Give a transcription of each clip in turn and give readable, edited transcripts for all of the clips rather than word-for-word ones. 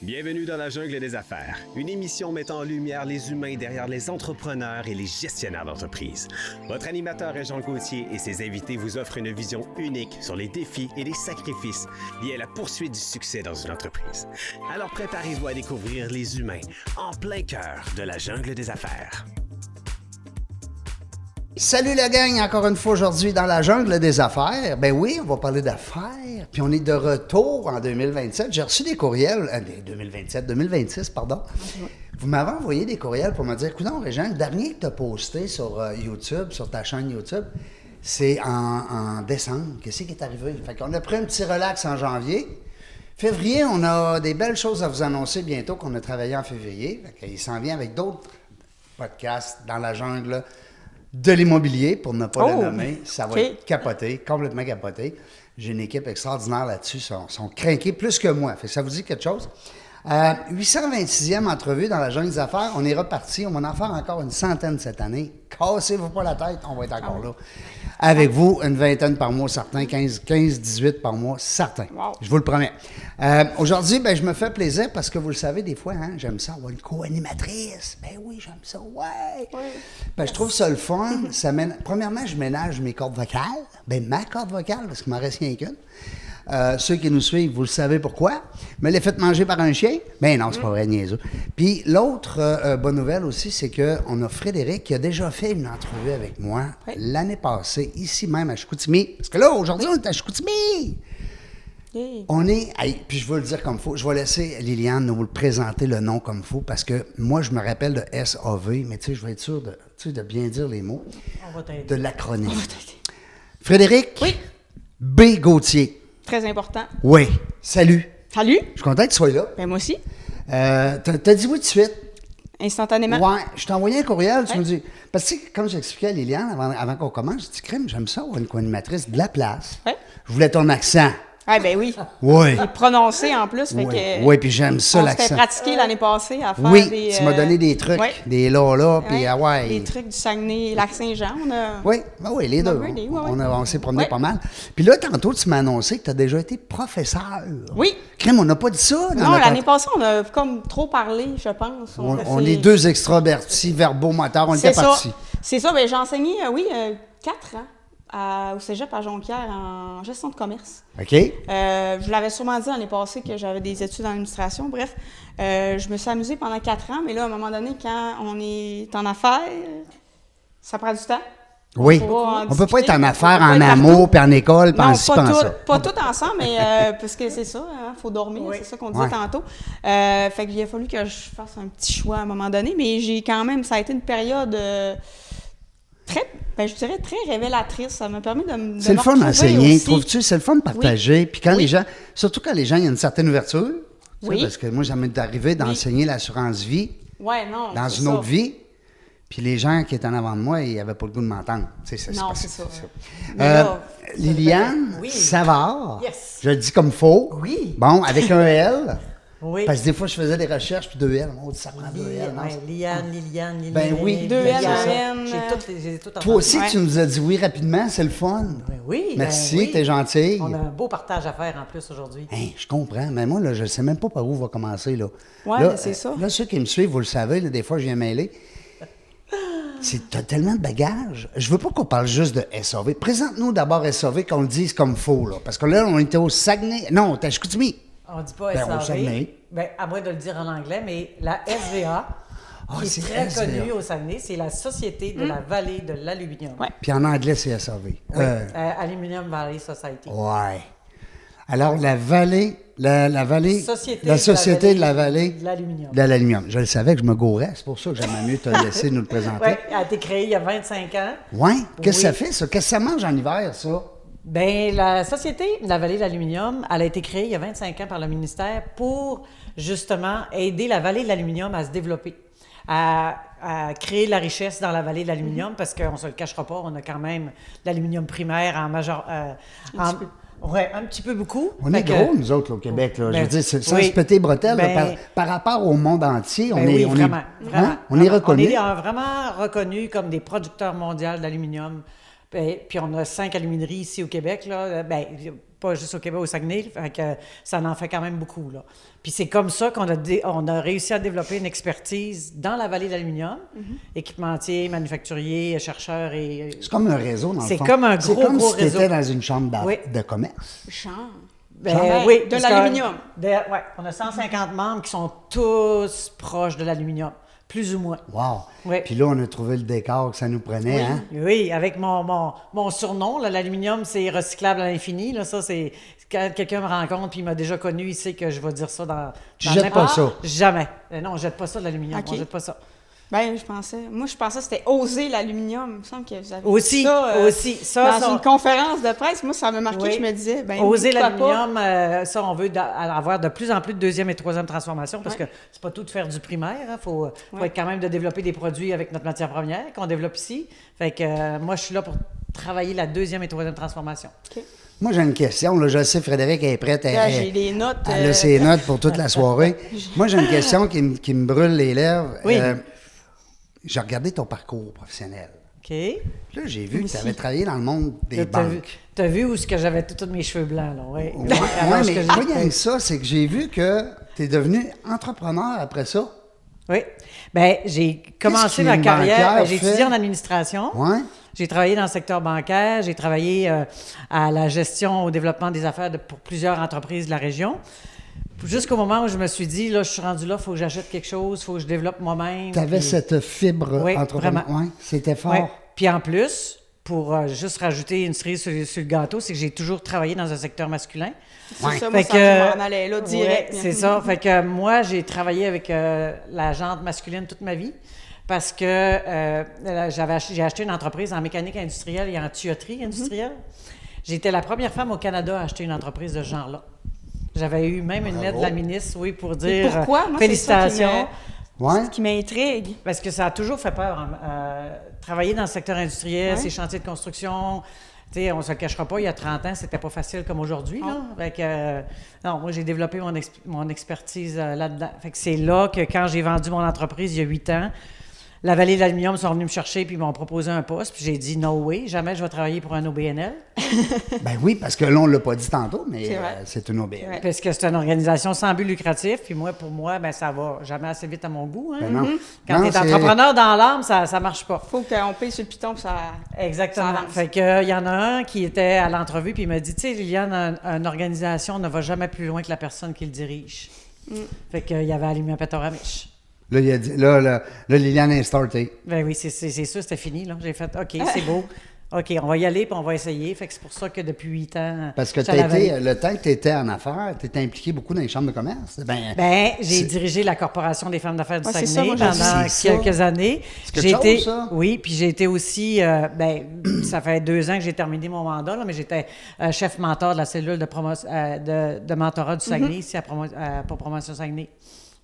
Bienvenue dans la jungle des affaires, une émission mettant en lumière les humains derrière les entrepreneurs et les gestionnaires d'entreprise. Votre animateur est Jean Gauthier et ses invités vous offrent une vision unique sur les défis et les sacrifices liés à la poursuite du succès dans une entreprise. Alors préparez-vous à découvrir les humains en plein cœur de la jungle des affaires. Salut la gang, encore une fois aujourd'hui dans la jungle des affaires. Ben oui, on va parler d'affaires, puis on est de retour en 2027. J'ai reçu des courriels, 2026, pardon. Vous m'avez envoyé des courriels pour me dire, écoute, Régent, le dernier que tu as posté sur YouTube, sur ta chaîne YouTube, c'est en décembre. Qu'est-ce qui est arrivé? Fait qu'on a pris un petit relax en janvier. Février, on a des belles choses à vous annoncer bientôt qu'on a travaillé en février. Il s'en vient avec d'autres podcasts dans la jungle de l'immobilier, pour ne pas le nommer. Ça va être capoté, complètement capoté. J'ai une équipe extraordinaire là-dessus. Ils sont craqués plus que moi. Fait que ça vous dit quelque chose? 826e entrevue dans la jungle des affaires. On est reparti. On va en faire encore une centaine cette année. Cassez-vous pas la tête, on va être encore là. Avec vous, une vingtaine par mois, certains, 18 par mois, certains. Wow. Je vous le promets. Aujourd'hui, ben, je me fais plaisir parce que vous le savez, des fois, hein, j'aime ça avoir une co-animatrice. Ben oui, j'aime ça, ouais. Ben, je trouve ça le fun. Premièrement, je ménage mes cordes vocales. Ben, ma corde vocale, parce qu'il m'en reste rien qu'une. Ceux qui nous suivent, vous le savez pourquoi. Me les faites manger par un chien? Ben non, c'est pas vrai, niaiseux. Puis l'autre bonne nouvelle aussi, c'est qu'on a Frédéric qui a déjà fait une entrevue avec moi l'année passée, ici même à Chicoutimi. Parce que là, aujourd'hui, on est à Chicoutimi! On est... puis je veux le dire comme il faut. Je vais laisser Liliane nous le présenter le nom comme il faut, parce que moi, je me rappelle de SAV, mais tu sais, je vais être sûr de bien dire les mots. On va t'aider. De l'acronyme. Frédéric B. Gauthier. Très important. Oui. Salut. Salut. Je suis content que tu sois là. Ben moi aussi. T'as dit oui tout de suite. Instantanément. Ouais. Je t'ai envoyé un courriel, tu me dis... Parce que, comme j'expliquais à Liliane avant qu'on commence, je dis, crème, j'aime ça, avoir une co-animatrice de la place. Ouais. Je voulais ton accent. Ah ben oui. Oui. Il est prononcé en plus. Fait que, oui, puis j'aime ça, l'accent. On s'était pratiqué l'année passée à faire des... tu m'as donné des trucs, des là, puis des trucs du Saguenay, Lac-Saint-Jean. Oui, les deux. On s'est promené pas mal. Puis là, tantôt, tu m'as annoncé que tu as déjà été professeur. Oui. Crème, on n'a pas dit ça. Non, l'année passée, on a comme trop parlé, je pense. On est deux extravertis, verbomoteurs, on était partis. C'est ça, bien j'ai enseigné, 4 ans. Au cégep à Jonquière en gestion de commerce. OK. Je l'avais sûrement dit l'année passée que j'avais des études en administration. Bref, je me suis amusée pendant 4 ans, mais là, à un moment donné, quand on est en affaires, ça prend du temps. Oui. On ne peut pas être en affaires, en amour, puis en école, puis en ci, pas tout ensemble, mais parce que c'est ça, il faut dormir, c'est ça qu'on disait tantôt. Fait qu'il a fallu que je fasse un petit choix à un moment donné, mais j'ai quand même, ça a été une période... je dirais très révélatrice. Ça m'a permis de me C'est le fun d'enseigner, trouves-tu? C'est le fun de partager. Puis quand les gens, surtout quand les gens, il y a une certaine ouverture. Parce que moi, ça m'est arrivé d'enseigner l'assurance vie dans une autre vie. Puis les gens qui étaient en avant de moi, ils n'avaient pas le goût de m'entendre. C'est ça. Liliane Savard, je le dis comme faux. Oui. Bon, avec un L. Oui. Parce que des fois, je faisais des recherches, puis 2 L. On dit ça prend 2 L. Liliane. Ben oui. 2 L, J'ai tout Toi aussi, tu nous as dit oui rapidement, c'est le fun. Ben oui. Merci, t'es gentille. On a un beau partage à faire en plus aujourd'hui. Je comprends, mais moi, là, je ne sais même pas par où va commencer. Là, c'est ça. Là, ceux qui me suivent, vous le savez, là, des fois, je viens mêler. T'as tellement de bagages. Je veux pas qu'on parle juste de SAV. Présente-nous d'abord SAV, qu'on le dise comme faux, là. Parce que là, on était au Saguenay. Non, t'es à Chicoutimi. On dit pas SAV, à moins de le dire en anglais, mais la SVA, qui est très connue au Saguenay, c'est la Société de la Vallée de l'Aluminium. Ouais. Puis en anglais, c'est SAV. Oui, Aluminium Valley Society. Ouais. Alors, la Société de la Vallée de l'Aluminium. Je le savais que je me gourais, c'est pour ça que j'aimerais mieux te laisser nous le présenter. Oui, elle a été créée il y a 25 ans. Oui? Qu'est-ce que ça fait, ça? Qu'est-ce que ça mange en hiver, ça? Bien, la Société de la Vallée de l'Aluminium, elle a été créée il y a 25 ans par le ministère pour, justement, aider la Vallée de l'Aluminium à se développer, à créer de la richesse dans la Vallée de l'Aluminium, parce qu'on ne se le cachera pas, on a quand même de l'aluminium primaire en major... Oui, un petit peu beaucoup. On est gros, nous autres, là, au Québec. Là. Je veux dire, sans se péter les bretelles, là, par rapport au monde entier, on est reconnu. On est vraiment reconnu comme des producteurs mondiaux d'aluminium. Puis on a 5 alumineries ici au Québec. Là. pas juste au Québec, au Saguenay. Fait que ça en fait quand même beaucoup, là. Puis c'est comme ça qu'on on a réussi à développer une expertise dans la vallée de l'aluminium, équipementiers, manufacturiers, chercheurs et... C'est comme un réseau, dans le fond. C'est comme un gros, C'est comme gros si tu réseau. étais dans une chambre Oui. de commerce. Genre. Oui, de parce l'aluminium. Oui, on a 150 membres qui sont tous proches de l'aluminium, plus ou moins. Wow. Oui. Puis là, on a trouvé le décor que ça nous prenait, hein? Oui, avec mon surnom, là, l'aluminium, c'est recyclable à l'infini. Là, ça, c'est quand quelqu'un me rencontre puis il m'a déjà connu, il sait que je vais dire ça dans Tu dans jettes n'importe- pas ça? Jamais. Non, on jette pas ça de l'aluminium. OK. On jette pas ça. Ben, je pensais que c'était oser l'aluminium. Il me semble que vous avez Aussi, dit ça, aussi. Ça, dans ça- une conférence de presse. Moi, ça m'a marqué. Oui. Je me disais, ben, Oser pourquoi pas? l'aluminium, ça, on veut avoir de plus en plus de deuxième et troisième transformation parce que c'est pas tout de faire du primaire. Il faut être quand même de développer des produits avec notre matière première qu'on développe ici. Fait que moi, je suis là pour travailler la deuxième et troisième transformation. OK. Moi, j'ai une question. Là, je sais, Frédéric est prête. Là, j'ai des notes. Elle a ses notes pour toute la soirée. Moi, j'ai une question qui me brûle les lèvres. Oui. J'ai regardé ton parcours professionnel. OK? Puis là, j'ai vu que tu avais travaillé dans le monde des T'as vu, banques. t'as vu où est-ce que j'avais tous mes cheveux blancs, là? Oui. Oui, mais pas rien que ça, c'est que j'ai vu que tu es devenu entrepreneur après ça. Oui. Bien, j'ai commencé ma qu'une carrière. banquière J'ai fait? étudié en administration. Ouais. J'ai travaillé dans le secteur bancaire. J'ai travaillé à la gestion, au développement des affaires pour plusieurs entreprises de la région. Jusqu'au moment où je me suis dit, là, je suis rendu là, il faut que j'achète quelque chose, il faut que je développe moi-même. Tu avais Puis- cette fibre Oui, entrepreneur. vraiment. Ouais, c'était fort. Ouais. Puis en plus, pour juste rajouter une cerise sur le gâteau, c'est que j'ai toujours travaillé dans un secteur masculin. C'est Ouais. ça, moi, Fait ça, que- je m'en allais là direct. Ouais, c'est ça. Fait que moi, j'ai travaillé avec la jante masculine toute ma vie parce que j'ai acheté une entreprise en mécanique industrielle et en tuyauterie industrielle. J'étais la première femme au Canada à acheter une entreprise de ce genre-là. J'avais eu même une lettre de la ministre, oui, pour Et dire pourquoi? Moi, c'est ça félicitations. Ouais. qui m'intrigue. Parce que ça a toujours fait peur. Travailler dans le secteur industriel, Ouais. ces chantiers de construction, tu sais, on ne se le cachera pas, il y a 30 ans, c'était pas facile comme aujourd'hui. Là. Fait que, non, moi, j'ai développé mon expertise là-dedans. Fait que c'est là que quand j'ai vendu mon entreprise il y a 8 ans, la Vallée de l'Aluminium sont venus me chercher puis ils m'ont proposé un poste. Puis j'ai dit « No way, jamais je vais travailler pour un OBNL. » Ben oui, parce que là, on ne l'a pas dit tantôt, mais C'est vrai. c'est une OBL. Ouais. Parce que c'est une organisation sans but lucratif. Puis moi, pour moi, ben, ça va jamais assez vite à mon goût. Hein? Ben non. Quand Non, tu es c'est- entrepreneur dans l'âme, ça ne marche pas. Faut qu'on paye sur le piton pour ça. Exactement. Ça avance. Fait que, il y en a un qui était à l'entrevue puis il m'a dit, tu sais, Liliane, une organisation ne va jamais plus loin que la personne qui le dirige. Fait qu'il avait allumé un pétard à mèche. Là, il a dit, là, Liliane est startée. Ben oui, c'est sûr, c'était fini. Là. J'ai fait, OK, c'est beau. OK, on va y aller puis on va essayer. Fait que c'est pour ça que depuis 8 ans, Parce que je suis à la Vallée. le temps que tu étais en affaires, tu étais impliqué beaucoup dans les chambres de commerce. Ben, j'ai C'est- dirigé la Corporation des femmes d'affaires du Ouais, c'est ça, Saguenay moi, j'ai pendant dit ça. quelques années. C'est quelque J'ai chose, été, ça? oui, puis j'ai été aussi, ça fait 2 ans que j'ai terminé mon mandat, là, mais j'étais chef mentor de la cellule de mentorat du Saguenay, ici pour Promotion Saguenay.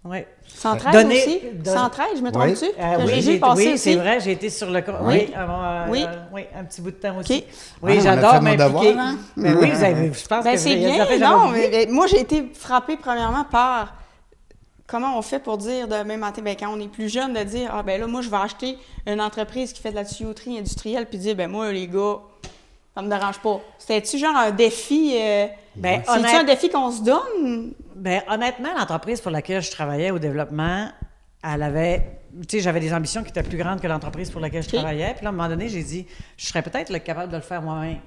Oui. 113 Donner- aussi? don- 113, je me Oui. trompe-tu? Que oui, j'ai passé oui, aussi. c'est vrai, j'ai été sur le... Oui. Oui, Oui. un petit bout de temps aussi. OK. Oui, Ouais, on a j'adore fait nos m'impliquer. devoirs, hein? Ben oui, je pense Ben, que c'est il y a des bien, affaires que j'avais non, oubliées. mais moi, j'ai été frappée premièrement par comment on fait pour dire demain matin, ben, quand on est plus jeune, de dire, ah ben là, moi, je vais acheter une entreprise qui fait de la tuyauterie industrielle, puis dire, ben moi, les gars, ça me dérange pas. C'était-tu genre un défi? Ben, C'est-tu un défi qu'on se donne? Ben, honnêtement, l'entreprise pour laquelle je travaillais au développement, elle avait... Tu sais, j'avais des ambitions qui étaient plus grandes que l'entreprise pour laquelle je OK. travaillais. Puis là, à un moment donné, j'ai dit, je serais peut-être capable de le faire moi-même.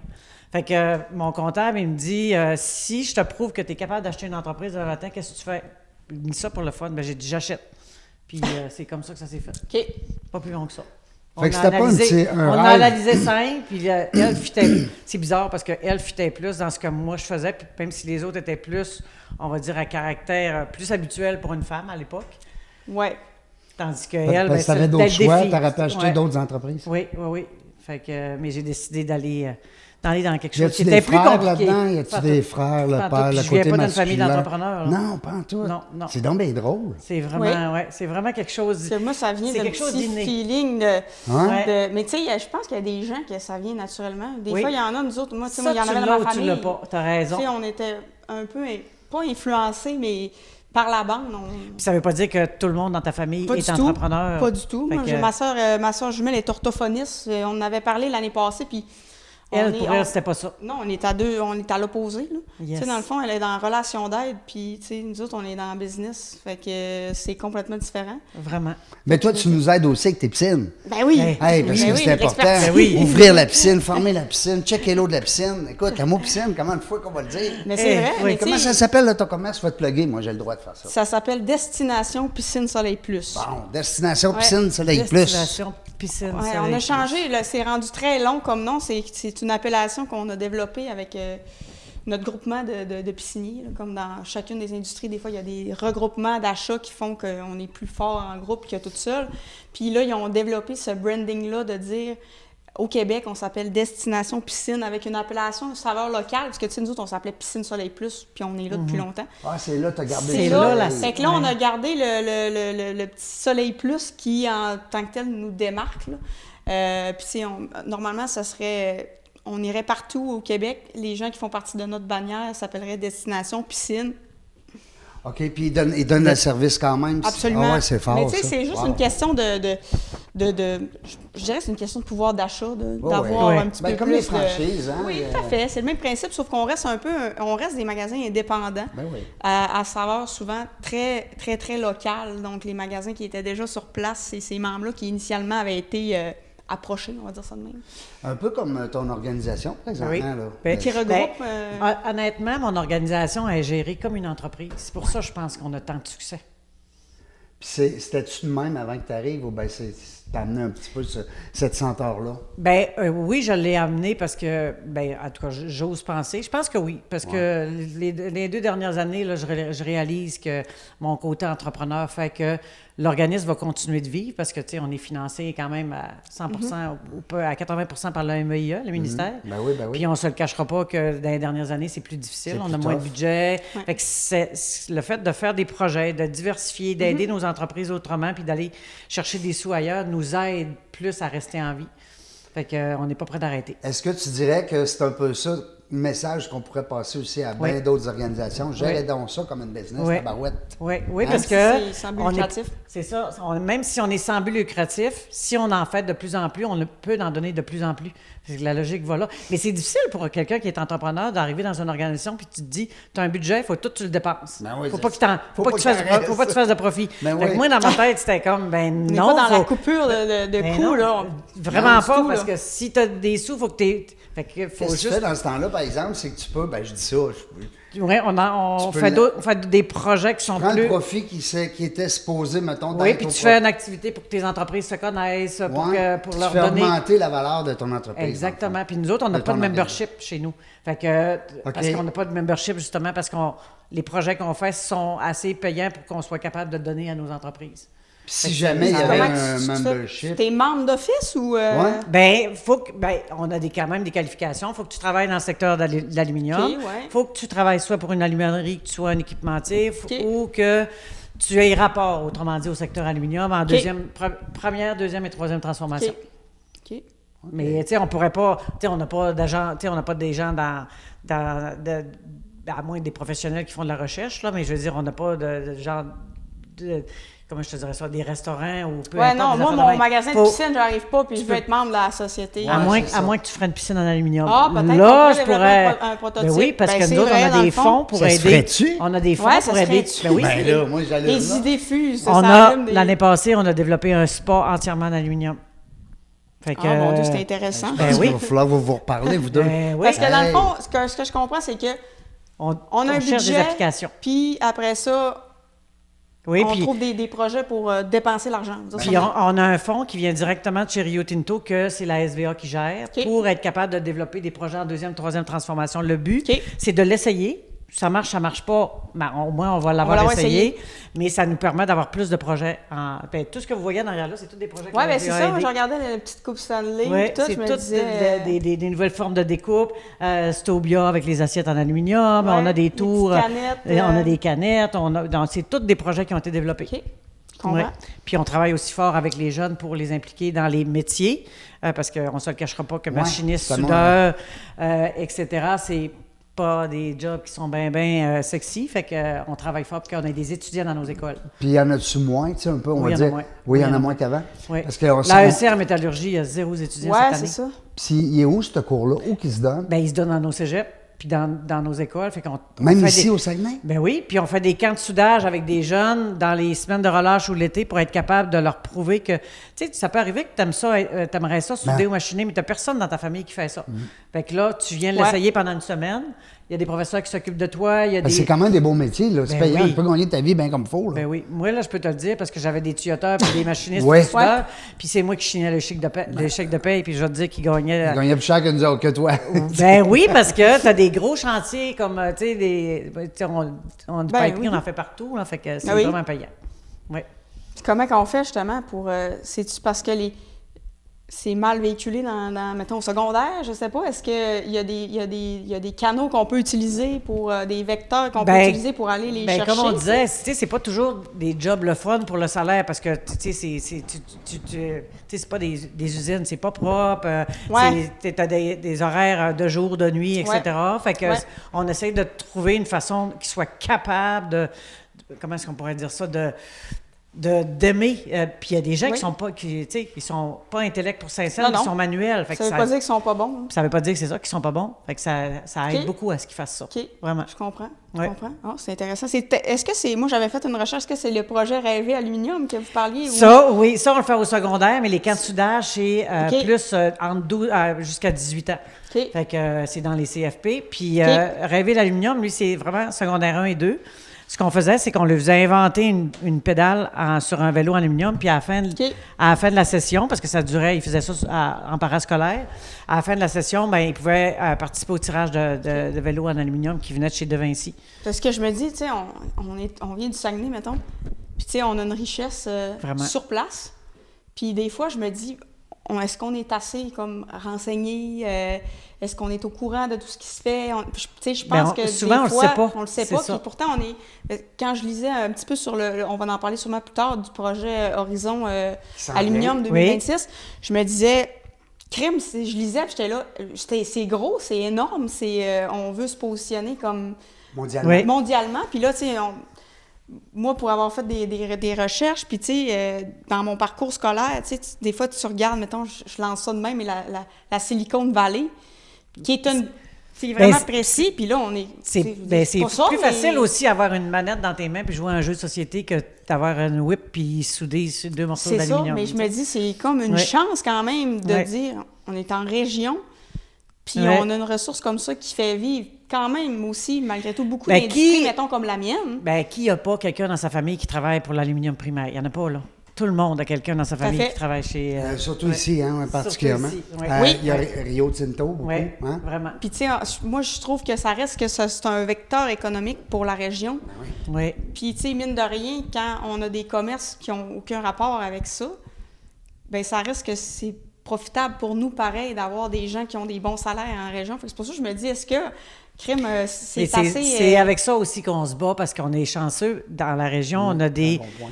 Fait que mon comptable, il me dit, si je te prouve que tu es capable d'acheter une entreprise demain matin, qu'est-ce que tu fais? Il me dit ça pour le fun. Ben, j'ai dit, j'achète. Puis c'est comme ça que ça s'est fait. OK. Pas plus long que ça. Fait que c'était pas un on a rêve. analysé 5, puis elle fitait. C'est bizarre parce qu'elle fitait plus dans ce que moi je faisais, puis même si les autres étaient plus, on va dire, à caractère plus habituel pour une femme à l'époque. Ouais. Tandis qu'elle, Parce que tu avais d'autres choix, tu aurais pu acheter Ouais. d'autres entreprises. Oui, oui, oui. Fait que, mais j'ai décidé d'aller dans quelque Y chose a-tu qui des était plus frères compliqué. là-dedans? Y a-tu Pas des tout. frères, le Pas tout. père, Puis le je viens côté pas d'une famille masculin? d'entrepreneurs, là. Non, pas en tout. Non, non. C'est donc bien drôle. C'est vraiment, ouais, c'est vraiment quelque chose. Parce que moi, ça vient C'est d'un quelque chose petit d'inné. feeling de... Ouais. Mais tu sais, je pense qu'il y a des gens que ça vient naturellement. Des Oui. fois, il y en a, nous autres, moi, tu sais, Ça, moi, il y en tu avait l'as dans ou ma tu famille. l'as pas. T'as raison. Tu sais, on était un peu, pas influencés, mais par la bande. Puis ça veut pas dire que tout le monde dans ta famille Pas est du tout. entrepreneur. Pas du tout. Fait Moi, que- ma soeur jumelle est orthophoniste. On en avait parlé l'année passée, puis Pour elle, c'était pas ça. Non, on est à l'opposé, là. Yes. Tu sais, dans le fond, elle est dans relation d'aide, puis, tu sais, nous autres, on est dans business. Fait que c'est complètement différent. Vraiment. Mais toi, tu nous aides aussi avec tes piscines. Ben oui! Hey. Hey, parce Ben que oui, c'est important. l'expertise. Ben oui. Ouvrir la piscine, former la piscine, checker l'eau de la piscine. Écoute, le mot piscine, comment une fois qu'on va le dire? Mais c'est vrai, oui. mais tu Comment sais, ça s'appelle, là, ton commerce? Va te plugger. Moi, j'ai le droit de faire ça. ça s'appelle Destination Piscine Soleil Plus. Bon, destination Ouais. piscine, soleil plus. Destination piscine. Ouais, soleil on a plus. changé, là, c'est rendu très long comme nom. C'est une appellation qu'on a développée avec notre groupement de pisciniers. Là, comme dans chacune des industries, des fois, il y a des regroupements d'achats qui font qu'on est plus fort en groupe que tout seul. Puis là, ils ont développé ce branding-là de dire, au Québec, on s'appelle Destination Piscine avec une appellation, une saveur locale. Parce que, tu sais, nous autres, on s'appelait Piscine Soleil Plus, puis on est là depuis longtemps. Ah, c'est là, tu as gardé C'est ça. là, la- Fait que là, on Ouais. a gardé le petit Soleil Plus qui, en tant que tel, nous démarque. Là. Puis, tu sais, normalement, ça serait... On irait partout au Québec. Les gens qui font partie de notre bannière s'appelleraient Destination Piscine. OK, puis il donne le service quand même. Absolument. Ah ouais, c'est fort, Mais tu sais, ça. c'est juste Wow. une question je dirais que c'est une question de pouvoir d'achat, Ouais, d'avoir ouais. un petit Ben, peu comme plus les franchises, hein, Oui, tout à fait. C'est le même principe, sauf qu'on reste on reste des magasins indépendants, Ben oui. à saveur souvent très, très, très locale. Donc, les magasins qui étaient déjà sur place, c'est ces membres-là qui, initialement, avaient été approchés, on va dire ça de même. Un peu comme ton organisation, présentement. Oui. Là. Ben, Qui regroupe... Honnêtement, mon organisation est gérée comme une entreprise. C'est pour ça que je pense qu'on a tant de succès. Puis c'était-tu de même avant que tu arrives ou bien t'as amené un petit peu cette senteur-là? Ben oui, je l'ai amené parce que, ben en tout cas, j'ose penser. Je pense que oui, parce que les 2 dernières années, là, je réalise que mon côté entrepreneur fait que l'organisme va continuer de vivre parce que, tu sais, on est financé quand même à 100% ou pas à 80% par le MEIA, le ministère. Ben oui, ben oui. Puis on se le cachera pas que dans les dernières années, c'est plus difficile. C'est On plus a moins de tough. budget. Ouais. Fait que c'est le fait de faire des projets, de diversifier, d'aider nos entreprises autrement, puis d'aller chercher des sous ailleurs, nous aide plus à rester en vie. Fait que on n'est pas prêt d'arrêter. Est-ce que tu dirais que c'est un peu ça, le message qu'on pourrait passer aussi à bien Oui. d'autres organisations? Gérez Oui. donc ça comme une business, Oui. tabarouette. Oui, Hein? parce que C'est sans but on est- lucratif. c'est ça. Même si on est sans but lucratif, si on en fait de plus en plus, on peut en donner de plus en plus. C'est que la logique va là. Mais c'est difficile pour quelqu'un qui est entrepreneur d'arriver dans une organisation puis tu te dis, tu as un budget, il faut que tout tu le dépenses. Ben oui, faut c'est pas que ça. faut pas que tu fasses, qu'il en faut pas que tu fasses de profit. Ben Fait que oui. moi, dans ma tête, c'était comme, ben On n'est non. pas dans la faut- coupure de Ben coûts, non, là. Vraiment Non, pas, du tout, parce là. que si tu as des sous, il faut que tu Fait que faut Qu'est-ce que tu juste. fais dans ce temps-là, par exemple, c'est que tu peux, ben je dis ça, Ouais, on Tu peux fait des projets qui sont prends plus. le profit qui était supposé, mettons, Oui, d'être puis au tu profit. fais une activité pour que tes entreprises se connaissent, pour Ouais, pour tu leur fais donner. augmenter la valeur de ton entreprise. Exactement. Puis nous autres, on n'a De pas ton de membership chez nous. Fait que, OK. parce qu'on n'a pas de membership, justement, parce que les projets qu'on fait sont assez payants pour qu'on soit capable de donner à nos entreprises. Puis si jamais il y avait Comment un tu fais? membership. T'es membre d'office ou... Ouais. Ben, on a quand même des qualifications. Il faut que tu travailles dans le secteur de l'aluminium. OK, ouais. Il faut que tu travailles soit pour une aluminerie, que tu sois un équipementier, OK. ou que tu aies rapport, autrement dit, au secteur aluminium en première, deuxième et troisième transformation. OK. OK. Mais tu sais, on pourrait pas, tu sais, on n'a pas d'agents, tu sais, on n'a pas des gens à moins des professionnels qui font de la recherche, là, mais je veux dire, on n'a pas de gens, comment je te dirais ça, des restaurants ou peu Ouais, importe, non, des moi, affaires de mon même. magasin de Faut- piscine, j'arrive pas, puis je veux peux- être membre de la société. À Ouais, moins, c'est à ça. moins que tu ferais une piscine en aluminium. Ah, peut-être qu'on Là, peut je développer pourrais. un prototype. Ben oui, parce Ben, que c'est nous autres, vrai, on a dans des le fond. fonds pour Ça se aider. ferait-tu? On a des fonds Ouais, ça pour se aider. ferait-tu? Ben oui. Ben là, moi, j'allume Les là. idées fusent, On ça a, allume des... l'année passée, on a développé un spa entièrement en aluminium. Fait que, Ah, mon Dieu, c'est intéressant. Ben oui. Il va falloir vous reparler, vous deux. Ben oui. Parce que dans le Hey. fond, ce que je comprends, c'est que On on a un cherche budget, des applications. puis après ça, Oui, on puis trouve des projets pour dépenser l'argent. Puis on a un fonds qui vient directement de chez Rio Tinto, que c'est la SVA qui gère, OK. pour être capable de développer des projets en deuxième, troisième transformation. Le but, OK. c'est de l'essayer. Ça marche pas. Ben, au moins, on va l'avoir essayé. Mais ça nous permet d'avoir plus de projets. Ben, tout ce que vous voyez derrière là, c'est tous des projets que Oui, la bien SVA c'est a ça. aidés. Je regardais la petite coupe Stanley, Ouais, puis tout, c'est je me toutes disais... des nouvelles formes de découpe. Stobia avec les assiettes en aluminium. Ouais, On a des les tours. petites canettes, On a des canettes. Donc, c'est tous des projets qui ont été développés. OK, je comprends. Ouais. Puis on travaille aussi fort avec les jeunes pour les impliquer dans les métiers, parce qu'on ne se le cachera pas que machiniste, c'est soudeur, etc., c'est pas des jobs qui sont bien sexy. Fait qu'on travaille fort pour qu'on ait des étudiants dans nos écoles. Puis il y en a-tu moins, tu sais, un peu, on Oui, va il y en a dire? moins. Oui, il y en a moins qu'avant? Oui. Parce que L'AEC en métallurgie, il y a 0 étudiants cette Ouais, année. c'est ça. Puis il est où, ce cours-là? Où qu'il se donne? Ben, ils se donnent dans nos cégeps, puis dans nos écoles. Fait qu'on Même fait ici, au Saguenay? Ben oui, puis on fait des camps de soudage avec des jeunes dans les semaines de relâche ou l'été pour être capable de leur prouver que, tu sais, ça peut arriver que tu aimes ça, t'aimerais ça souder ou machiner, mais tu n'as personne dans ta famille qui fait ça. Fait que là, tu viens l'essayer pendant une semaine. Il y a des professeurs qui s'occupent de toi. Il y a des... C'est quand même des beaux métiers, là. C'est Ben payant, oui. tu peux gagner ta vie bien comme il faut, là. Ben oui. Moi, là, je peux te le dire parce que j'avais des tuyauteurs puis des machinistes Ouais. des soudeurs, puis c'est moi qui chignais le chèque de paye, puis je vais te dire qu'ils gagnaient... Tu gagnais plus cher que nous autres, que toi. Ben oui, parce que tu as des gros chantiers comme, tu sais, on du Ben pipery, oui. on en fait partout, là, fait que c'est Ah oui. vraiment payant. Oui. Puis comment qu'on fait justement pour. C'est-tu parce que c'est mal véhiculé mettons, au secondaire? Je sais pas. Est-ce qu'il y a des canaux qu'on peut utiliser pour des vecteurs qu'on peut utiliser pour aller les chercher? Comme on disait, tu sais, c'est pas toujours des jobs le fun pour le salaire parce que, tu sais, c'est pas des usines, c'est pas propre. Ouais. Tu as des horaires de jour, de nuit, etc. Fait que Ouais. on essaie de trouver une façon qui soit capable comment est-ce qu'on pourrait dire ça, d'aimer. Puis il y a des gens qui sont pas qui sont pas intellect pour Saint-Saëns, Non. qui sont manuels. Fait Ça que veut pas dire qu'ils sont pas bons. ça veut pas dire que c'est ça, qu'ils sont pas bons. Fait que ça aide OK. beaucoup à ce qu'ils fassent ça. OK. Vraiment. Je comprends. Je Ouais. comprends. Ah, c'est intéressant. Est-ce que c'est. Moi, j'avais fait une recherche. Est-ce que c'est le projet Rêver Aluminium que vous parliez? Ça, oui, ça, on le fait au secondaire, mais les camps de soudage, c'est OK. plus entre 12 jusqu'à 18 ans. OK. Fait que c'est dans les CFP. Puis OK. Rêver l'aluminium, lui, c'est vraiment secondaire 1 et 2. Ce qu'on faisait, c'est qu'on lui faisait inventer une pédale sur un vélo en aluminium, puis à la fin de la session, parce que ça durait, il faisait ça en parascolaire, à la fin de la session, ben il pouvait participer au tirage de vélos en aluminium qui venait de chez De Vinci. Parce que je me dis, tu sais, on vient du Saguenay, mettons, puis tu sais, on a une richesse Vraiment. sur place. Puis des fois, je me dis, est-ce qu'on est assez comme renseigné? Est-ce qu'on est au courant de tout ce qui se fait? Tu sais, je pense que souvent, des on le fois, sait pas. on le sait C'est pas. ça. Puis pourtant, quand je lisais un petit peu sur on va en parler sûrement plus tard, du projet Horizon s'en Aluminium vient. 2026, je me disais, crime, je lisais, puis j'étais là, c'est gros, c'est énorme, on veut se positionner comme Mondialement. Oui. mondialement. Puis là, tu sais, moi, pour avoir fait des recherches, puis tu sais, dans mon parcours scolaire, tu sais, des fois, tu regardes, mettons, je lance ça de même, mais la Silicon Valley, qui est c'est vraiment précis, puis là, on est... C'est pas ça, plus mais- facile aussi avoir une manette dans tes mains puis jouer à un jeu de société que d'avoir une whip puis souder sur 2 morceaux C'est ça, d'aluminium. mais je me dis, c'est comme une Ouais. chance quand même de Ouais. dire, on est en région, puis Ouais. on a une ressource comme ça qui fait vivre quand même aussi, malgré tout, beaucoup Ben, d'industries, mettons, comme la mienne. Ben, qui n'a pas quelqu'un dans sa famille qui travaille pour l'aluminium primaire? Il n'y en a pas, là. Tout le monde a quelqu'un dans sa Tout à famille fait. qui travaille chez... Surtout ouais. ici, hein, particulièrement. ici, ouais. Oui. Il y a Rio Tinto, beaucoup. Oui, Hein? vraiment. Puis, tu sais, moi, je trouve que ça reste que c'est un vecteur économique pour la région. Oui. Puis, tu sais, mine de rien, quand on a des commerces qui n'ont aucun rapport avec ça, bien, ça reste que c'est profitable pour nous, pareil, d'avoir des gens qui ont des bons salaires en région. Fait que c'est pour ça que je me dis, est-ce que, crime, Mais c'est assez... c'est avec ça aussi qu'on se bat parce qu'on est chanceux. Dans la région, on a des... Bon point.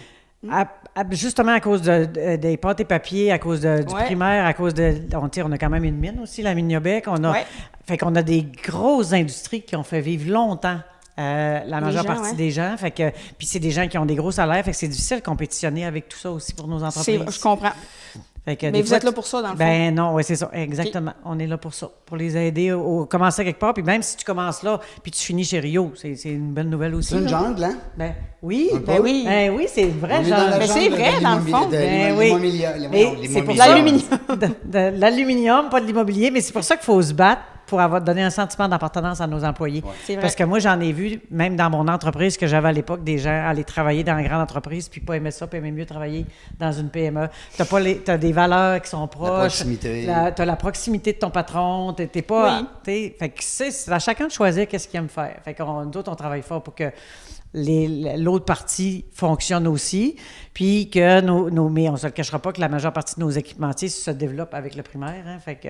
Justement à cause des pâtes et papiers, à cause du Ouais. primaire, à cause de... On a quand même une mine aussi, la mine Yobec. Ouais. Fait qu'on a des grosses industries qui ont fait vivre longtemps la majeure gens, partie ouais. des gens. Fait que, puis c'est des gens qui ont des gros salaires. Fait que c'est difficile de compétitionner avec tout ça aussi pour nos entreprises. Je comprends. Fait que Mais des vous fois, êtes là pour ça, dans le fond. Ben non, oui, c'est ça, exactement. On est là pour ça, pour les aider à commencer quelque part. Puis même si tu commences là, puis tu finis chez Rio, c'est une bonne nouvelle aussi. C'est une là. jungle, hein? Ben oui, Ben oui. ben oui, c'est vrai. On est dans la genre. Mais c'est jungle vrai, de dans le fond. Ben oui. Mais c'est pour L'aluminium. de l'aluminium, pas de l'immobilier, mais c'est pour ça qu'il faut se battre pour donner un sentiment d'appartenance à nos employés. C'est vrai. Parce que moi, j'en ai vu, même dans mon entreprise que j'avais à l'époque, des gens aller travailler dans une grande entreprise puis pas aimer ça, puis aimer mieux travailler dans une PME. T'as des valeurs qui sont proches. proximité. T'as la proximité de ton patron. T'es pas... Oui. Fait que c'est à chacun de choisir qu'est-ce qu'il aime faire. Fait qu'on nous autres, on travaille fort pour que l'autre partie fonctionne aussi, puis que mais on ne se le cachera pas que la majeure partie de nos équipementiers se développent avec le primaire. Hein, fait que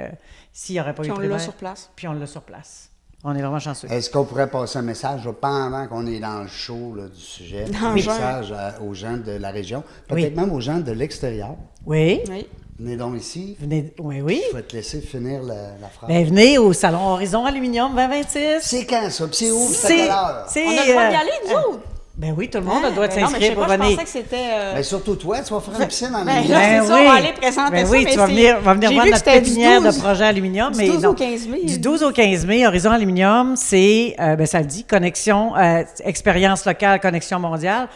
s'il n'y aurait pas Puis eu on le l'a primaire... sur place. Puis on l'a sur place. On est vraiment chanceux. Est-ce qu'on pourrait passer un message là, pendant qu'on est dans le show là, du sujet, Dans un le message aux gens de la région, peut-être Oui. même aux gens de l'extérieur? Oui. Oui. Venez donc ici. Venez, oui. Je vais te laisser finir la phrase. Ben, venez au Salon Horizon Aluminium 2026. C'est quand ça? Puis c'est où? C'est à quelle heure? On a le droit d'y aller, nous autres? Ben oui, tout le monde a le droit de Ben non, mais je sais s'inscrire pour pas, je venir. pensais que c'était... Ben, surtout toi, tu vas faire une piscine en Ben, aluminium. là, c'est ça, on va aller présenter ben ça, oui, mais tu vas c'est- venir voir j'ai vu notre que c'était du pépinière 12 de projet aluminium. du mais 12 non. au 15 mai. Du 12 au 15 mai, Horizon Aluminium, c'est, ça le dit, connexion, expérience locale, connexion mondiale.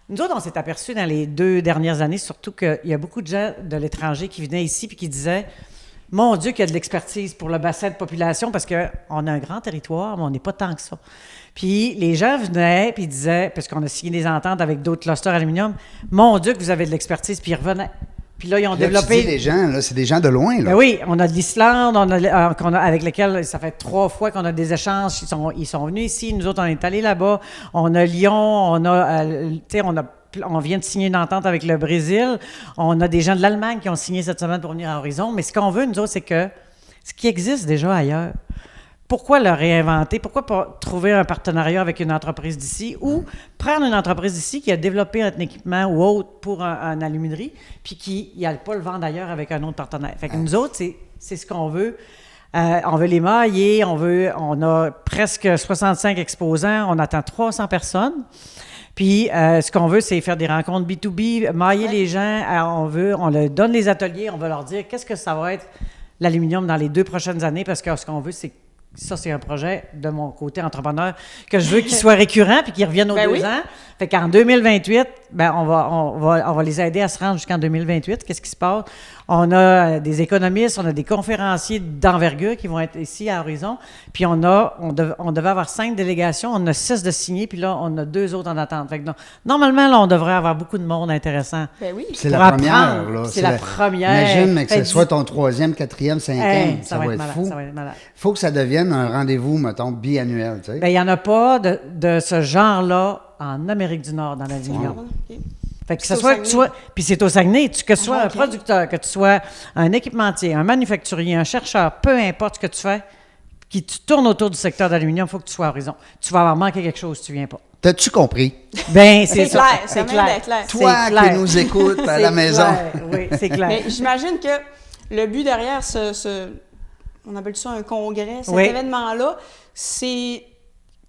Nous autres, on s'est aperçus dans les 2 dernières années, surtout qu'il y a beaucoup de gens de l'étranger qui venaient ici et qui disaient « Mon Dieu, qu'il y a de l'expertise pour le bassin de population parce qu'on a un grand territoire, mais on n'est pas tant que ça. » Puis les gens venaient puis ils disaient, parce qu'on a signé des ententes avec d'autres clusters aluminium, « Mon Dieu, que vous avez de l'expertise. » Puis ils revenaient. Puis là, ils ont Là, développé... tu dis les gens, là, c'est des gens de loin, là. Ben oui, on a de l'Islande, avec lesquels ça fait 3 fois qu'on a des échanges. Ils sont venus ici, nous autres, on est allés là-bas. On a Lyon, on vient de signer une entente avec le Brésil. On a des gens de l'Allemagne qui ont signé cette semaine pour venir à Horizon. Mais ce qu'on veut, nous autres, c'est que ce qui existe déjà ailleurs, pourquoi le réinventer? Pourquoi pas trouver un partenariat avec une entreprise d'ici ou prendre une entreprise d'ici qui a développé un équipement ou autre pour un aluminerie puis qui n'aille pas le vendre ailleurs avec un autre partenaire? Fait que nous autres, c'est ce qu'on veut. On veut les mailler, on a presque 65 exposants, on attend 300 personnes. Puis, ce qu'on veut, c'est faire des rencontres B2B, mailler les gens. On leur donne les ateliers, on va leur dire qu'est-ce que ça va être l'aluminium dans les 2 prochaines années parce que ce qu'on veut, c'est ça, c'est un projet de mon côté entrepreneur que je veux qu'il soit récurrent puis qu'il revienne aux 2 ans. Fait qu'en 2028, ben on va les aider à se rendre jusqu'en 2028. Qu'est-ce qui se passe? On a des économistes, on a des conférenciers d'envergure qui vont être ici à Horizon. Puis on devait avoir 5 délégations, on a 6 de signés, puis là, on a 2 autres en attente. Fait que normalement, là, on devrait avoir beaucoup de monde intéressant. Ben oui. C'est pour la première, apprendre. là. C'est la première. Imagine que Fait ce soit ton 3e, 4e, 5e. Ça va être malade, fou. ça va être malade. Il faut que ça devienne un rendez-vous, mettons, biannuel, tu sais. Bien, il n'y en a pas de ce genre-là en Amérique du Nord dans l'aluminium. OK. Fait que C'est ce au soit que tu sois, Saguenay. puis c'est au Saguenay, que tu sois un OK. producteur, que tu sois un équipementier, un manufacturier, un chercheur, peu importe ce que tu fais, qui tu tournes autour du secteur d'aluminium, il faut que tu sois à Horizon. Tu vas avoir manqué quelque chose si tu viens pas. T'as-tu compris? Ben C'est ça. clair, C'est ça mène clair. d'être clair. Toi C'est clair. qui nous écoutes à la C'est maison. clair. Oui, c'est clair. Mais j'imagine que le but derrière on appelle ça un congrès, cet Oui. événement-là, c'est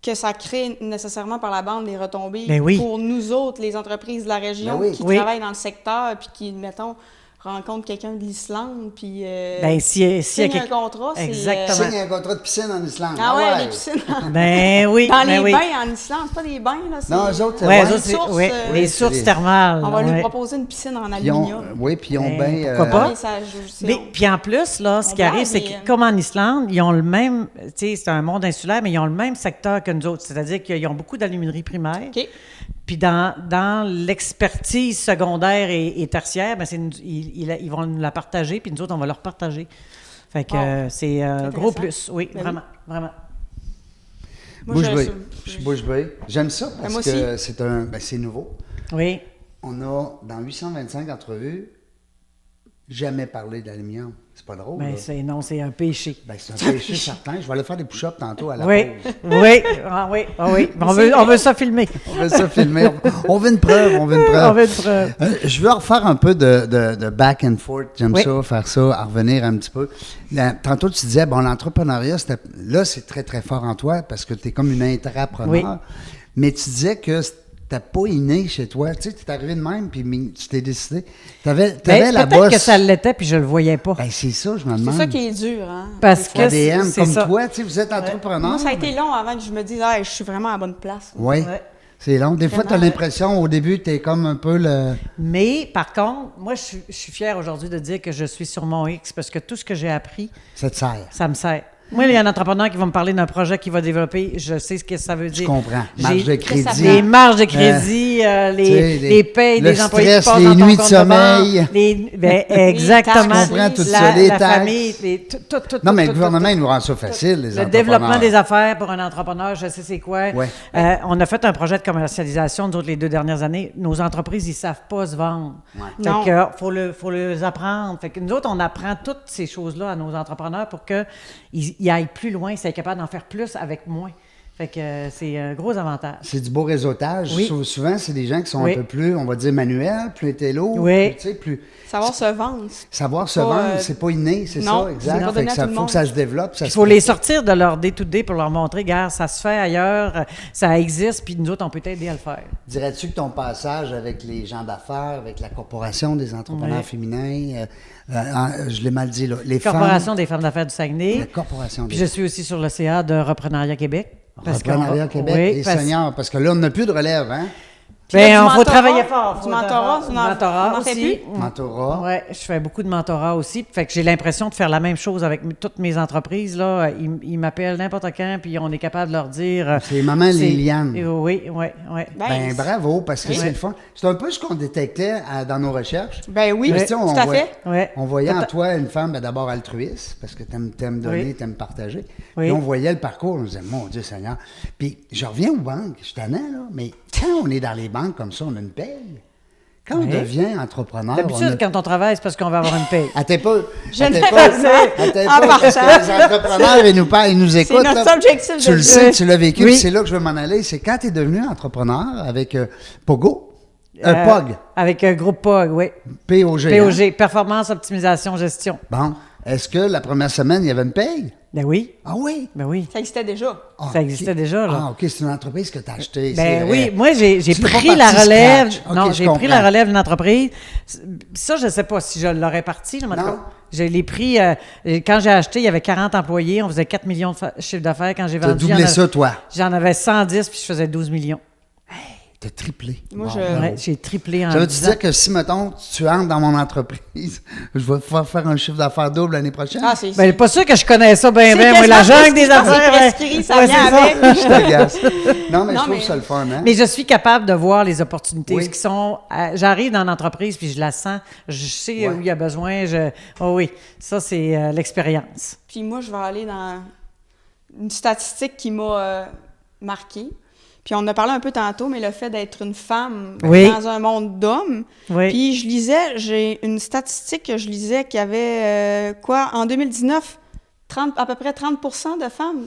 que ça crée nécessairement par la bande des retombées Ben oui. pour nous autres, les entreprises de la région Ben oui. qui Oui. travaillent dans le secteur puis qui, mettons, rencontrent quelqu'un de l'Islande puis Ben, s'il y a signent un quelque- contrat, c'est... Exactement. Signe un contrat de piscine en Islande. Ah ouais, les piscines. Ben oui, Dans ben les oui. bains en Islande, c'est pas des bains, là. c'est- Non, eux autres, c'est Ouais, ouais. eux autres, c'est sources, ouais, euh, les oui, sources c'est- thermales. On va lui ouais. proposer une piscine en Ils ont, aluminium. oui, puis ils ont Ben, bien... pourquoi pas? Oui, ça, c'est Mais, puis en plus, là, ce On qui va, arrive, c'est mais, que, comme en Islande, ils ont le même, tu sais, c'est un monde insulaire, mais ils ont le même secteur que nous autres. C'est-à-dire qu'ils ont beaucoup d'aluminerie primaire. OK. Puis dans l'expertise secondaire et tertiaire, ben ils vont nous la partager, puis nous autres, on va leur partager. Fait que Bon. c'est un gros intéressant. plus. Oui, Ben vraiment, vraiment. Moi, Bouche je- bée. Je bouge bée. J'aime ça parce moi que c'est nouveau. Oui. On a, dans 825 entrevues, jamais parlé d'aluminium. C'est pas drôle, Mais là. c'est un péché. Ben, c'est un péché certain. Je vais aller faire des push-ups tantôt à la Oui, pause. oui, ah oui, ah oui. On veut ça filmer. On veut ça filmer. On veut une preuve. On veut une preuve. Je veux refaire un peu de back and forth. J'aime Oui. ça, faire ça, à revenir un petit peu. Tantôt, tu disais, bon, l'entrepreneuriat, là, c'est très, très fort en toi parce que tu es comme une intrapreneur. Oui. Mais tu disais que c'était pas inné chez toi. Tu sais, tu es arrivé de même, puis tu t'es décidé. Tu avais Ben, la peut-être bosse. que ça l'était, puis je le voyais pas. Ben, c'est ça, je me C'est demande. ça qui est dur, hein? Parce que ADN, c'est comme ça. toi, tu sais, vous êtes entrepreneur. Moi, ça a été long avant que je me dise, ah, je suis vraiment à la bonne place. Oui, Ouais. c'est long. Des fois, tu as Vraiment, l'impression, au début, tu es comme un peu le... Mais par contre, moi, je suis fière aujourd'hui de dire que je suis sur mon X parce que tout ce que j'ai appris, Ça te sert. ça me sert. Moi, il y a un entrepreneur qui va me parler d'un projet qu'il va développer. Je sais ce que ça veut dire. Je comprends. Marge de crédit. Les marges de crédit, tu sais, les payes le des employés qui stress, passent les dans ton nuits de compte banque, sommeil. exactement. Je comprends tout ça, les la taxes. famille, Non, mais le tout, gouvernement, tout. il nous rend ça facile, les Le entrepreneurs. développement des affaires pour un entrepreneur, je sais c'est quoi. Ouais. On a fait un projet de commercialisation, nous autres, les 2 dernières années. Nos entreprises, ils ne savent pas se vendre. Fait Non. que, faut les apprendre. Fait que nous autres, on apprend toutes ces choses-là à nos entrepreneurs pour qu'ils aillent plus loin, qu'ils soient capables d'en faire plus avec moins. Fait que c'est un gros avantage. C'est du beau réseautage. Oui. Souvent, c'est des gens qui sont Oui. un peu plus, on va dire, manuels, plus intello, Oui. plus, tu sais, plus... Savoir se vendre. Savoir se Pas, vendre, c'est pas inné, c'est non, ça, c'est exact. pas Fait donné que à ça tout le faut monde. que ça se développe. Il faut les sortir de leur day-to-day pour leur montrer, gars, ça se fait ailleurs, ça existe, puis nous autres, on peut t'aider à le faire. Dirais-tu que ton passage avec les gens d'affaires, avec la Corporation des entrepreneurs Oui. féminins, je l'ai mal dit, là, les Corporation femmes... des femmes d'affaires du Saguenay. La Corporation Puis des je suis aussi sur le CA de Reprenariat Québec. Entrepreneuriat Québec, oui, les parce- seniors, parce que là, on n'a plus de relève, hein? Puis là, Ben, du on faut mentorat, travailler fort. du mentorat, du on en- mentorat on en fait aussi. Mentorat. Oui, je fais beaucoup de mentorat aussi. Fait que j'ai l'impression de faire la même chose avec toutes mes entreprises. Là. Ils m'appellent n'importe quand, puis on est capable de leur dire... C'est Maman Liliane. Oui, oui, oui. Ben, bravo, parce que Oui. c'est le fun. C'est un peu ce qu'on détectait dans nos recherches. Ben oui, Parce que, tu sais, tout à fait. Ouais. On voyait en toi une femme, ben, d'abord altruiste, parce que t'aimes donner, Oui. t'aimes partager. Oui. Puis on voyait le parcours, on se disait, mon Dieu Seigneur. Puis je reviens aux banques, je suis tannant, là, mais quand on est dans les banques comme ça, on a une paye. Quand on Oui. devient entrepreneur, D'habitude, quand on travaille, c'est parce qu'on va avoir une paye. Attends pas. Je attends ne pas. sais pas. Attends En pas, parce partant. que les entrepreneurs, ils nous écoutent. notre là. objectif Tu de le vie. sais, tu l'as vécu, Oui. puis c'est là que je veux m'en aller. C'est quand tu es devenu entrepreneur avec Pogo, POG, Avec un groupe POG, oui. POG. hein? POG, Performance, Optimisation, Gestion. Bon. Est-ce que la première semaine, il y avait une paye? Ben oui, Ah oui? ben oui. Ça existait déjà. Ah, Ça existait ok. déjà, là. Ah, OK, c'est une entreprise que tu as achetée. Ben c'est oui, vrai. moi j'ai Tu n'es pas pris la parti relève. scratch. Ok, Non, je j'ai pris la comprends. relève d'une entreprise. Ça, je ne sais pas si je l'aurais parti. Là, mais en tout Non. cas, je l'ai pris. Quand j'ai acheté, il y avait 40 employés. On faisait 4 millions de chiffre d'affaires. Quand j'ai Tu as vendu, doublé ça, toi. j'en avais 110 puis je faisais 12 millions. Tu as triplé. Moi, Bon, je- bravo. Ouais, j'ai triplé en Ça veut 10 dire ans. que si, mettons, tu entres dans mon entreprise, je vais pouvoir faire un chiffre d'affaires double l'année prochaine? Ah, c'est Ben, pas sûr que je connais ça bien, C'est bien. Moi, la quasiment jungle des prescrit, affaires. c'est ouais. prescrit, ça Ouais, vient c'est avec. Je t'agace. Non, mais Non, je trouve mais- ça le fun, hein? Mais je suis capable de voir les opportunités Oui. qui sont. J'arrive dans l'entreprise puis je la sens. Je sais Ouais. où il y a besoin. Oh oui, ça, c'est l'expérience. Puis moi, je vais aller dans une statistique qui m'a marquée. Puis on en a parlé un peu tantôt, mais le fait d'être une femme Oui. dans un monde d'hommes. Oui. Puis je lisais, j'ai une statistique que je lisais qui avait, en 2019, à peu près 30% de femmes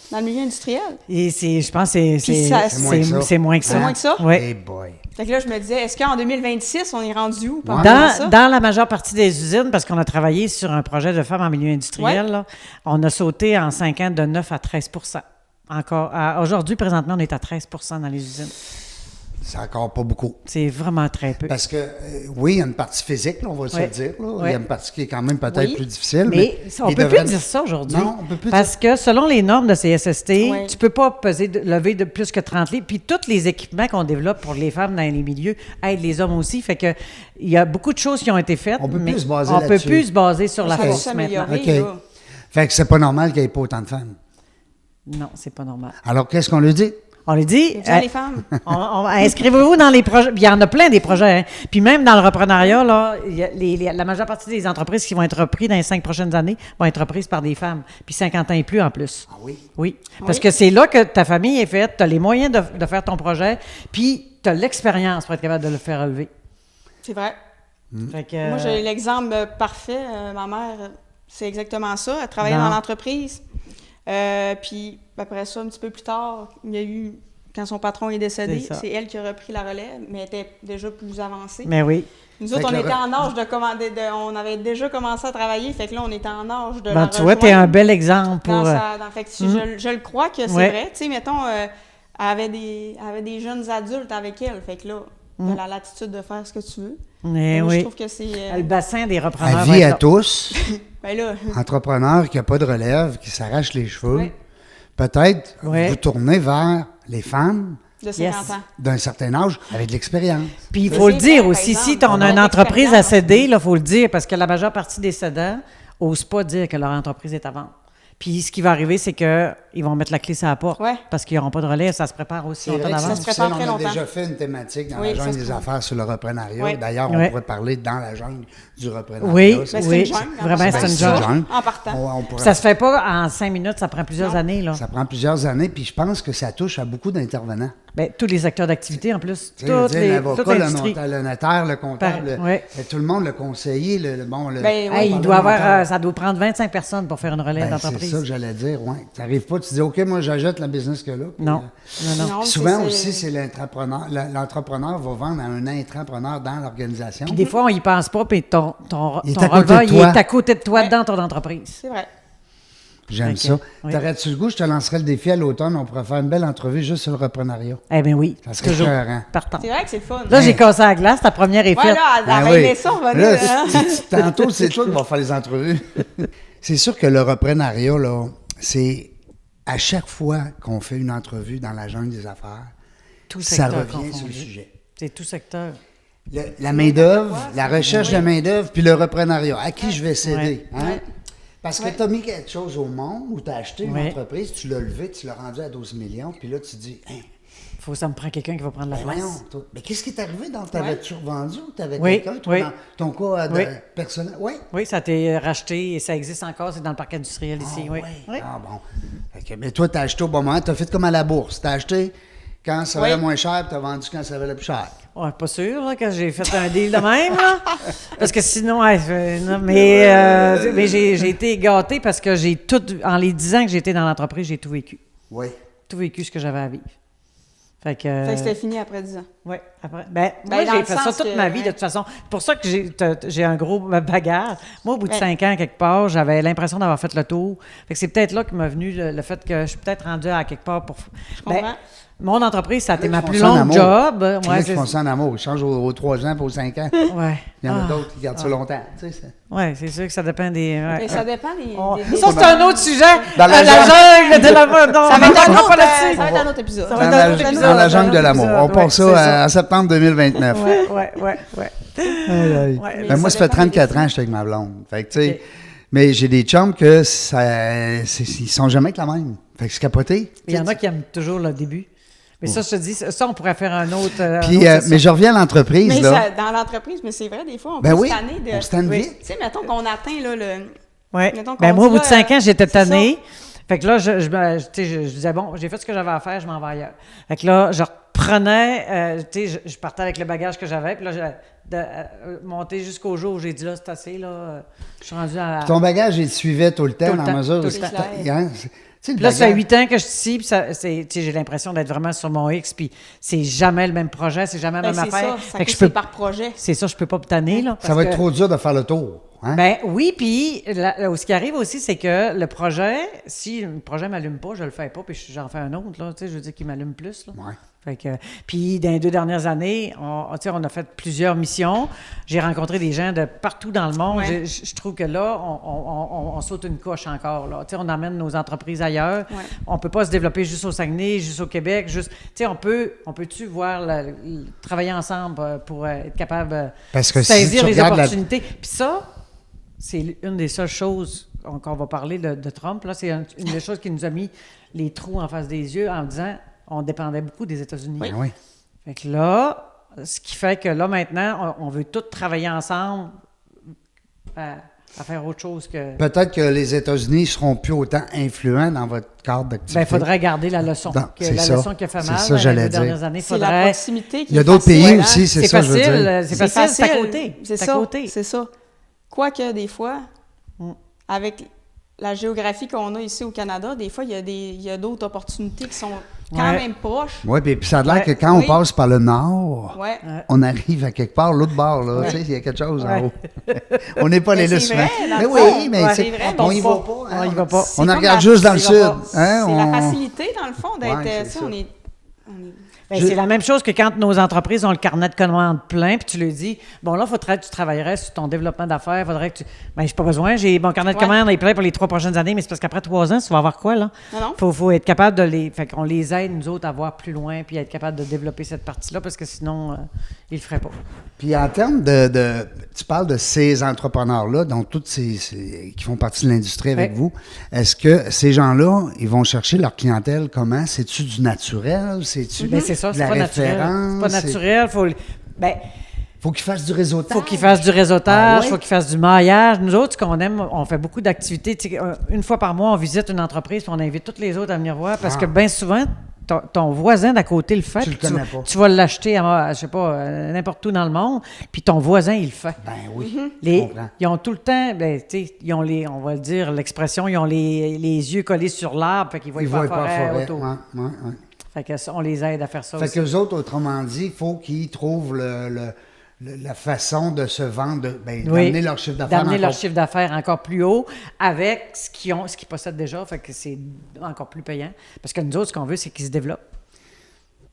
dans le milieu industriel. Et je pense que Puis ça- C'est moins que ça. c'est moins que ça. C'est moins que ça? Oui. Hey boy. Fait que là, je me disais, est-ce qu'en 2026, on est rendu où par rapport à ça? Dans la majeure partie des usines, parce qu'on a travaillé sur un projet de femmes en milieu industriel, Ouais. là, on a sauté en 5 ans de 9 à 13 Encore. Aujourd'hui, présentement, on est à 13 dans les usines. C'est encore pas beaucoup. C'est vraiment très peu. Parce que, oui, il y a une partie physique, là, on va se Ouais. le dire. Là. Il y Ouais. a une partie qui est quand même peut-être Oui. plus difficile. Mais on il peut devrait- plus dire ça aujourd'hui. Non, on peut plus Parce que selon les normes de CSST, Ouais. tu peux pas lever de plus que 30 livres. Puis tous les équipements qu'on développe pour les femmes dans les milieux aident les hommes aussi. Fait que il y a beaucoup de choses qui ont été faites. On peut mais plus se baser on peut là-dessus. plus se baser sur la Ça va force maintenant. s'améliorer, OK. là. Fait que c'est pas normal qu'il n'y ait pas autant de femmes. Non, c'est pas normal. Alors, qu'est-ce qu'on lui dit? On lui dit, C'est bien les femmes. inscrivez-vous dans les projets. Puis il y en a plein des projets. Hein. Puis même dans le reprenariat, là, il y a la majeure partie des entreprises qui vont être reprises dans les 5 prochaines années vont être reprises par des femmes. Puis 50 ans et plus en plus. Ah oui? Oui. Parce Oui. que c'est là que ta famille est faite, tu as les moyens de faire ton projet, puis tu as l'expérience pour être capable de le faire relever. C'est vrai. Fait que, Moi, j'ai l'exemple parfait. Ma mère, c'est exactement ça. Elle travaillait Non. dans l'entreprise. Puis après ça, un petit peu plus tard, il y a eu, quand son patron est décédé, C'est ça. c'est elle qui a repris la relève, mais elle était déjà plus avancée. Mais oui. Nous Fait autres, que on le était re- en âge de commander, on avait déjà commencé à travailler, fait que là, on était en âge de Ben, la tu vois, tu es un rejoindre bel exemple pour. fait que je le crois que c'est Ouais. vrai. Tu sais, mettons, elle avait des jeunes adultes avec elle, fait que là, elle a la latitude de faire ce que tu veux. Mais Moi, je oui. trouve que c'est... Le bassin des repreneurs. À va vie être à là. tous, ben là, entrepreneur qui n'a pas de relève, qui s'arrache les cheveux, Oui. peut-être Oui. vous tournez vers les femmes de 50 Yes. ans. d'un certain âge avec de l'expérience. Puis il Mais faut le c'est dire vrai, aussi, par si exemple, on a on une a entreprise à l'expérience. céder, il faut le dire, parce que la majeure partie des cédants n'osent pas dire que leur entreprise est à vendre. Puis ce qui va arriver, c'est qu'ils vont mettre la clé sur la porte Ouais. parce qu'ils n'auront pas de relève. Ça se prépare aussi C'est vrai longtemps que d'avance. c'est se prépare difficile. très On a longtemps. déjà fait une thématique dans Oui, la ça jungle se des prend. affaires sur le reprenariat. Oui. D'ailleurs, on Oui. pourrait parler dans la jungle du reprenariat. Oui, Ça, Ben, c'est oui. une jungle, Vraiment, en c'est Ben, une c'est une jungle. jungle. En partant. On pourrait- Ça se fait pas en 5 minutes, ça prend plusieurs Non. années. Là. Ça prend plusieurs années, puis je pense que ça touche à beaucoup d'intervenants. Ben, tous les secteurs d'activité en plus. Tu sais, je veux Toutes dire, toute l'avocat, l'industrie. le notaire, le comptable, Pareil, ouais. tout le monde, le conseiller, le bon... Le, Ben, oui. Hey, on il doit parle de avoir, notaire. ça doit prendre 25 personnes pour faire une relève Ben, d'entreprise. entreprise. C'est ça que j'allais dire, oui. Tu n'arrives pas, tu dis, OK, moi, j'achète la business que là. Puis, Non. Non, puis c'est- souvent c'est- aussi, c'est l'entrepreneur. L'entrepreneur va vendre à un intrapreneur dans l'organisation. Puis des fois, on y pense pas, puis ton Il est ton à côté releveur, de il toi. est à côté de toi Ouais. dans ton entreprise. C'est vrai. J'aime Ok, ça. oui. T'aurais-tu le goût, je te lancerais le défi à l'automne, on pourrait faire une belle entrevue juste sur le reprenariat. Eh bien oui, Ça serait toujours écœurant. partant. C'est vrai que c'est le fun. Là, j'ai cassé la glace, ta première est faite. Voilà, elle Ben avait oui. aimé ça, on va Là, dire. hein. tantôt, c'est toi qui vas faire les entrevues. C'est sûr que le reprenariat, là, c'est à chaque fois qu'on fait une entrevue dans la jungle des affaires, Tout ça secteur revient confondu. sur le sujet. C'est tout secteur. La main-d'œuvre, la recherche de main-d'œuvre, puis le reprenariat. À qui je vais céder? Ouais. Hein? Ouais. Parce que Ouais. tu as mis quelque chose au monde ou tu as acheté une Ouais. entreprise, tu l'as levé, tu l'as rendu à 12 millions, puis là, tu dis, hein, Ça me prend quelqu'un qui va prendre la ben place. voyons, toi, mais qu'est-ce qui est arrivé? T'avais-tu revendu ou t'avais Oui, quelqu'un? Toi, oui. dans ton cas Oui. personnel? Oui. Oui, ça a été racheté et ça existe encore, c'est dans le parc industriel ici. Ah, oui. ouais. Oui. Ah bon. Fait que, mais toi, tu as acheté au bon moment, tu as fait comme à la bourse. Tu as acheté quand ça valait Oui. moins cher, puis tu as vendu quand ça valait plus cher. Ouais, pas sûr, là, quand j'ai fait un deal de même, là. Parce que sinon, ouais, non, mais j'ai été gâtée parce que j'ai tout, en les 10 ans que j'ai été dans l'entreprise, j'ai tout vécu. Oui. Tout vécu ce que j'avais à vivre. Fait que. Fait que c'était fini après 10 ans. Oui, après. Ben, Ben, moi, dans j'ai le fait ça sens toute que, ma vie, de ouais. toute façon. C'est pour ça que j'ai un gros bagage. Moi, au bout de Ouais. 5 ans, quelque part, j'avais l'impression d'avoir fait le tour. Fait que c'est peut-être là que m'est venu le fait que je suis peut-être rendue à quelque part pour. comprends. Mon entreprise, ça a été ma Ils plus font ça en longue amour. job. Il y en a Ouais, qui font ça en amour. Ils changent aux 3 ans pour aux 5 ans. ouais. Il y en a Ah. d'autres qui gardent ça longtemps. Tu sais, ça. Oui, c'est sûr que ça dépend des. Ouais. Mais ça dépend des. Ça, c'est un autre sujet. Dans la la jungle de la non, Ça va on être un n'entrera autre, pas là-dessus. ça va être un autre épisode. Ça Dans va être la, un autre épisode. dans la Un jungle autre de l'amour. épisode. On part Ouais, ça c'est ça. en septembre 2029. Ouais. Aïe, aïe. Ouais, Ben, mais moi, ça ça fait dépend des 34 ans défis. que j'étais avec ma blonde. Fait que, tu sais, Ok. mais j'ai des chums que ils sont jamais que la même. Fait que c'est capoté. Il y en a qui aiment toujours le début. Mais ça, je te dis, ça, on pourrait faire un autre. Puis, une autre session. mais je reviens à l'entreprise, Mais là. ça, dans l'entreprise, mais c'est vrai, des fois, on Ben peut oui, se tanner de. on se tanne Oui. vite. Tu sais, mettons qu'on atteint là, le. Ouais. Mettons qu'on Ben, moi, au dit, bout de là, 5 ans, j'étais c'est ça. tannée. Fait que là, tu sais, je disais, bon, j'ai fait ce que j'avais à faire, je m'en vais ailleurs. Fait que là, je reprenais, tu sais, je partais avec le bagage que j'avais, puis là, monté jusqu'au jour où j'ai dit, là, c'est assez, là, je suis rendu à. Ton bagage, il te suivait tout le temps, Tout le dans temps, la mesure tout où le temps. hein, tu sais, le Puis là, ça fait bagage- 8 ans que je suis ici, puis tu sais, j'ai l'impression d'être vraiment sur mon X, puis c'est jamais le même projet, c'est jamais la Ben, même c'est affaire. ça, ça Fait que coûte je peux, par projet. c'est ça, je peux pas me tanner, là. ça parce va être que- trop dur de faire le tour. Hein? Ben oui, puis ce qui arrive aussi, c'est que le projet, si le projet m'allume pas, je le fais pas, puis j'en fais un autre, là, tu sais, je veux dire qu'il m'allume plus, là. Ouais. Fait que, puis dans les 2 dernières années, tu sais, on a fait plusieurs missions. J'ai rencontré des gens de partout dans le monde. Ouais. Je trouve que là, on saute une coche encore, là. Tu sais, on emmène nos entreprises ailleurs. Ouais. On peut pas se développer juste au Saguenay, juste au Québec, juste... Tu sais, on peut-tu voir, travailler ensemble pour être capable de Parce que si saisir tu les regardes la- opportunités. Puis ça, c'est une des seules choses qu'on va parler de Trump. Là, c'est une des choses qui nous a mis les trous en face des yeux en disant on dépendait beaucoup des États-Unis. Ben oui. Fait que là, ce qui fait que là, maintenant, on veut tous travailler ensemble à faire autre chose que... Peut-être que les États-Unis ne seront plus autant influents dans votre cadre d'activité. Ben, il faudrait garder la leçon. Non, c'est la ça. leçon qui a fait C'est mal ça, dans les j'allais 2 dire. dernières années. C'est la Faudrait... proximité qui Il y a est d'autres facile, pays hein. aussi, c'est ça, je veux dire. C'est facile, c'est à côté. C'est à ça, côté. c'est ça. Quoique, des fois, avec la géographie qu'on a ici au Canada, des fois, il y a d'autres opportunités qui sont quand Ouais. même proches. Oui, puis ça a l'air Ouais. que quand Oui. on passe par le nord, Ouais. on arrive à quelque part, l'autre bord, là, tu sais, il y a quelque chose en Ouais. haut. On n'est pas allé Mais là c'est souvent. vrai, dans Mais le oui, fond. mais Ouais, tu sais, c'est vrai, on mais y pas. va pas. hein. On y va pas. C'est On en comme regarde la- juste dans le c'est sud. la- Hein, C'est on- la facilité, dans le fond, d'être. Ouais, c'est tu sais, ça. on est. Ben, Je- c'est la même chose que quand nos entreprises ont le carnet de commandes plein, puis tu leur dis, bon, là, il faudrait que tu travaillerais sur ton développement d'affaires, il faudrait que tu... Ben, j'ai pas besoin, j'ai mon carnet de Ouais. commandes est plein pour les 3 prochaines années, mais c'est parce qu'après 3 ans, tu vas avoir quoi, là? Non. Faut être capable de les... Fait qu'on les aide, nous autres, à voir plus loin, puis à être capable de développer cette partie-là, parce que sinon, ils le feraient pas. Puis en termes de tu parles de ces entrepreneurs-là, donc tous qui font partie de l'industrie avec Ouais. vous, est-ce que ces gens-là, ils vont chercher leur clientèle comment? C'est-tu du naturel? C'est-tu Ben, c'est ça, de c'est la pas naturel. référence? C'est pas naturel, Faut qu'ils fassent du réseautage. faut qu'ils fassent du réseautage, Ah ouais? faut qu'ils fassent du maillage. Nous autres, ce qu'on aime, on fait beaucoup d'activités. Tu sais, une fois par mois, on visite une entreprise, puis on invite toutes les autres à venir voir, parce Ah. que bien souvent, ton voisin d'à côté le fait, Tu le puis connais pas. tu vas l'acheter à, je sais pas, n'importe où dans le monde, puis ton voisin, il le fait. Ben oui, je comprends. Ils ont tout le temps, ben, tu sais, ils ont on va le dire, l'expression, ils ont les yeux collés sur l'arbre, fait qu'ils voient Ils pas voient la pas forêt la forêt. autour. Ouais. Fait que on les aide à faire ça Fait aussi. qu'eux autres, autrement dit, il faut qu'ils trouvent la façon de se vendre, d'amener leur chiffre d'affaires D'amener leur encore. chiffre d'affaires encore plus haut avec ce qu'ils possèdent déjà, fait que c'est encore plus payant. Parce que nous autres, ce qu'on veut, c'est qu'ils se développent.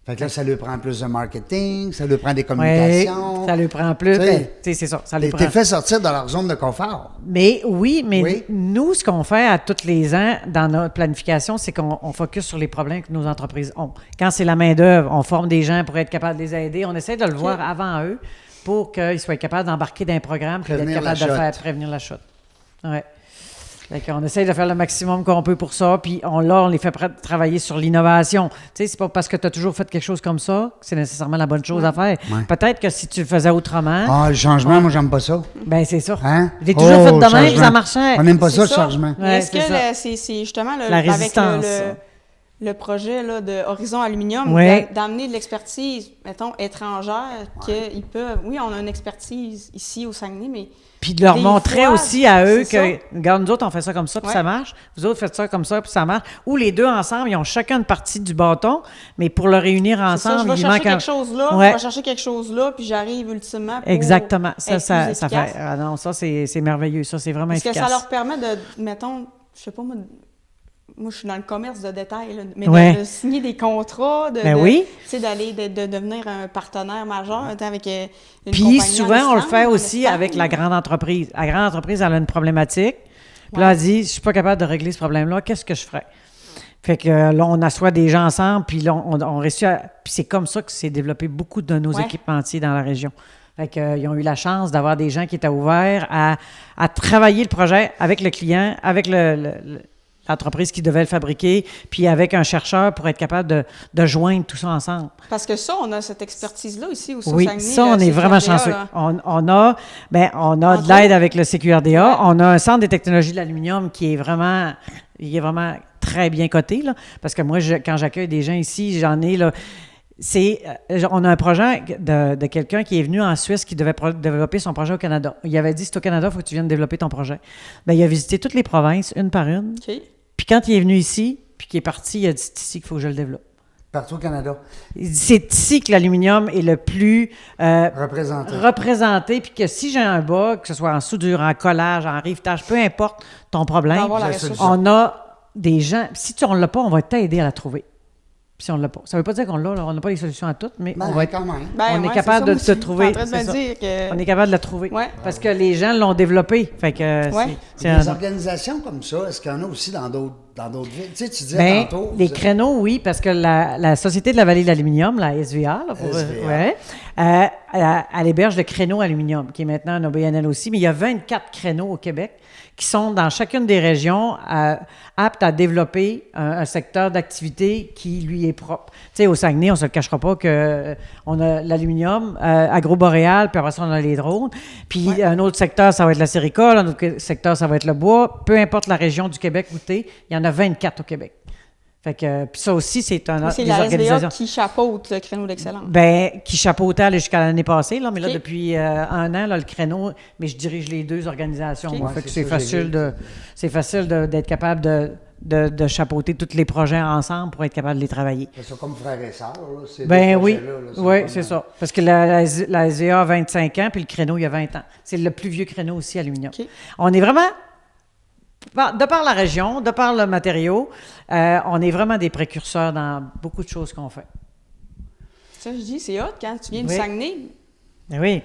Fait que là, ça lui prend plus de marketing, ça lui prend des Oui, communications. ça lui prend plus. Tu sais, Ben, tu sais, c'est ça. Ça lui T'es prend. fait sortir de leur zone de confort. Mais oui, Oui. nous, ce qu'on fait à tous les ans dans notre planification, c'est qu'on focus sur les problèmes que nos entreprises ont. Quand c'est la main-d'œuvre, on forme des gens pour être capable de les aider. On essaie de le voir avant eux pour qu'ils soient capables d'embarquer dans un programme et d'être Prévenir capables la de chute. faire prévenir la chute. Ouais. On essaie de faire le maximum qu'on peut pour ça, puis on les fait travailler sur l'innovation. Tu sais, c'est pas parce que tu as toujours fait quelque chose comme ça que c'est nécessairement la bonne chose à faire. Ouais. Peut-être que si tu le faisais autrement, Ah, le changement, moi, j'aime pas ça. ben c'est ça. Hein? Je l'ai toujours fait de le même, changement. ça marchait. On n'aime pas ça, le C'est changement. Mais Ouais, est-ce c'est que ça. c'est justement La avec résistance. le projet là, de Horizon Aluminium, Ouais. d'amener de l'expertise, mettons, étrangère, qu'ils peuvent... Oui, on a une expertise ici au Saguenay, mais... Puis de leur Des montrer fois, aussi à eux c'est que, ça. regarde, nous autres, on fait ça comme ça, puis Ouais. ça marche. Vous autres, faites ça comme ça, puis ça marche. Ou les deux ensemble, ils ont chacun une partie du bâton, mais pour le réunir C'est ça, ensemble, je vais il chercher manque un... quelque chose là, Ouais. je vais chercher quelque chose là, puis j'arrive ultimement pour Exactement. Ça, être ça, plus ça efficace. fait... Ah non, ça, c'est merveilleux. Ça, c'est vraiment Est-ce que efficace. ça leur permet de, mettons, je sais pas moi je suis dans le commerce de détail, là, mais Ouais. de signer des contrats, Ben oui. tu sais, d'aller, de devenir un partenaire majeur avec une Puis compagnie souvent, en on le Islande, fait en aussi Espagne. avec la grande entreprise. La grande entreprise, elle a une problématique. Puis là, Ouais. elle dit, je suis pas capable de régler ce problème-là, qu'est-ce que je ferais? Fait que là, on assoit des gens ensemble, puis là, on réussit à... Puis c'est comme ça que s'est développé beaucoup de nos Ouais. équipementiers dans la région. Fait que, ils ont eu la chance d'avoir des gens qui étaient ouverts à travailler le projet avec le client, avec l'entreprise qui devait le fabriquer, puis avec un chercheur pour être capable de joindre tout ça ensemble. Parce que ça, on a cette expertise-là ici aussi Oui, au Saguenay. ça, là, on est vraiment CQRDA, chanceux. là. On a de Entre l'aide autres. avec le CQRDA. Ouais. On a un centre des technologies de l'aluminium qui est vraiment très bien coté, là. Parce que moi, quand j'accueille des gens ici, j'en ai, là, on a un projet de quelqu'un qui est venu en Suisse qui devait développer son projet au Canada. Il avait dit, c'est au Canada, il faut que tu viennes développer ton projet. Bien, il a visité toutes les provinces, une par une. OK. Puis quand il est venu ici, puis qu'il est parti, il a dit, c'est ici qu'il faut que je le développe. Partout au Canada. Il dit, c'est ici que l'aluminium est le plus représenté, puis que si j'ai un bug, que ce soit en soudure, en collage, en rivetage, peu importe ton problème, D'avoir la la ressource. solution. on a des gens... Si on ne l'a pas, on va t'aider à la trouver. Puis si on ne l'a pas. Ça ne veut pas dire qu'on l'a, là, on n'a pas les solutions à toutes, mais Ben, on va être... quand même. Ben, on est ouais, capable c'est de ça, te moi aussi. trouver, Je suis en train de c'est me dire que... On est capable de la trouver. Ouais. Parce que les gens l'ont développé. Fait que Ouais. c'est Des un... organisations comme ça, est-ce qu'il y en a aussi dans d'autres villes? Tu sais, tu disais Ben, tantôt... les créneaux, oui, parce que la Société de la Vallée de l'Aluminium, la SVA, là, SVA. elle héberge le créneau aluminium, qui est maintenant un OBNL aussi, mais il y a 24 créneaux au Québec qui sont dans chacune des régions aptes à développer un secteur d'activité qui lui est propre. Tu sais, au Saguenay, on ne se le cachera pas qu'on a l'aluminium agroboréal, puis après ça, on a les drones. Puis un autre secteur, ça va être la séricole, un autre secteur, ça va être le bois. Peu importe la région du Québec où tu es, il y en a 24 au Québec. Fait que, puis ça aussi, c'est Mais c'est des la organisations. SVA qui chapeaute le créneau d'excellence. Ben, qui chapeautait là, jusqu'à l'année passée, là, mais là, OK. depuis un an, là, le créneau, mais je dirige les deux organisations. OK. Moi, Ouais, fait que c'est c'est ça, j'ai facile, d'être capable de chapeauter tous les projets ensemble pour être capable de les travailler. C'est ça comme frères et sœurs, là. Ces Ben deux oui, projets-là, là, oui, comme, c'est ça. Parce que la SVA a 25 ans, puis le créneau, il y a 20 ans. C'est le plus vieux créneau aussi, aluminium. OK. On est vraiment, de par la région, de par le matériau, on est vraiment des précurseurs dans beaucoup de choses qu'on fait. Ça, je dis, c'est hot quand tu viens du Oui. Saguenay. Ben oui.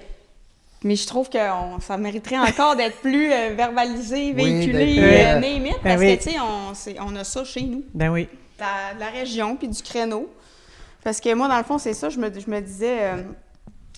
Mais je trouve que ça mériterait encore d'être plus verbalisé, Oui, véhiculé, d'être, name it, Ben parce oui. que, tu sais, on a ça chez nous, Ben oui. de la région, puis du créneau. Parce que moi, dans le fond, c'est ça, je me disais,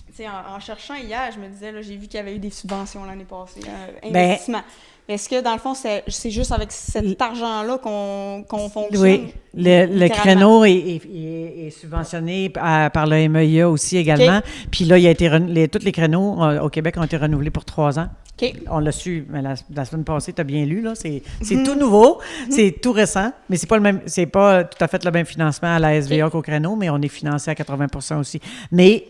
tu sais, en cherchant hier, je me disais, là, j'ai vu qu'il y avait eu des subventions l'année passée, investissement. Est-ce que, dans le fond, c'est juste avec cet argent-là qu'on fonctionne? Oui, le littéralement? créneau est subventionné par le MEIA aussi également. OK. Puis là, il a été tous les créneaux au Québec ont été renouvelés pour 3 ans. OK. On l'a su mais la semaine passée, tu as bien lu, là. C'est tout nouveau, c'est tout récent, mais c'est pas tout à fait le même financement à la SVA qu'au Créneau, mais on est financé à 80% aussi. Mais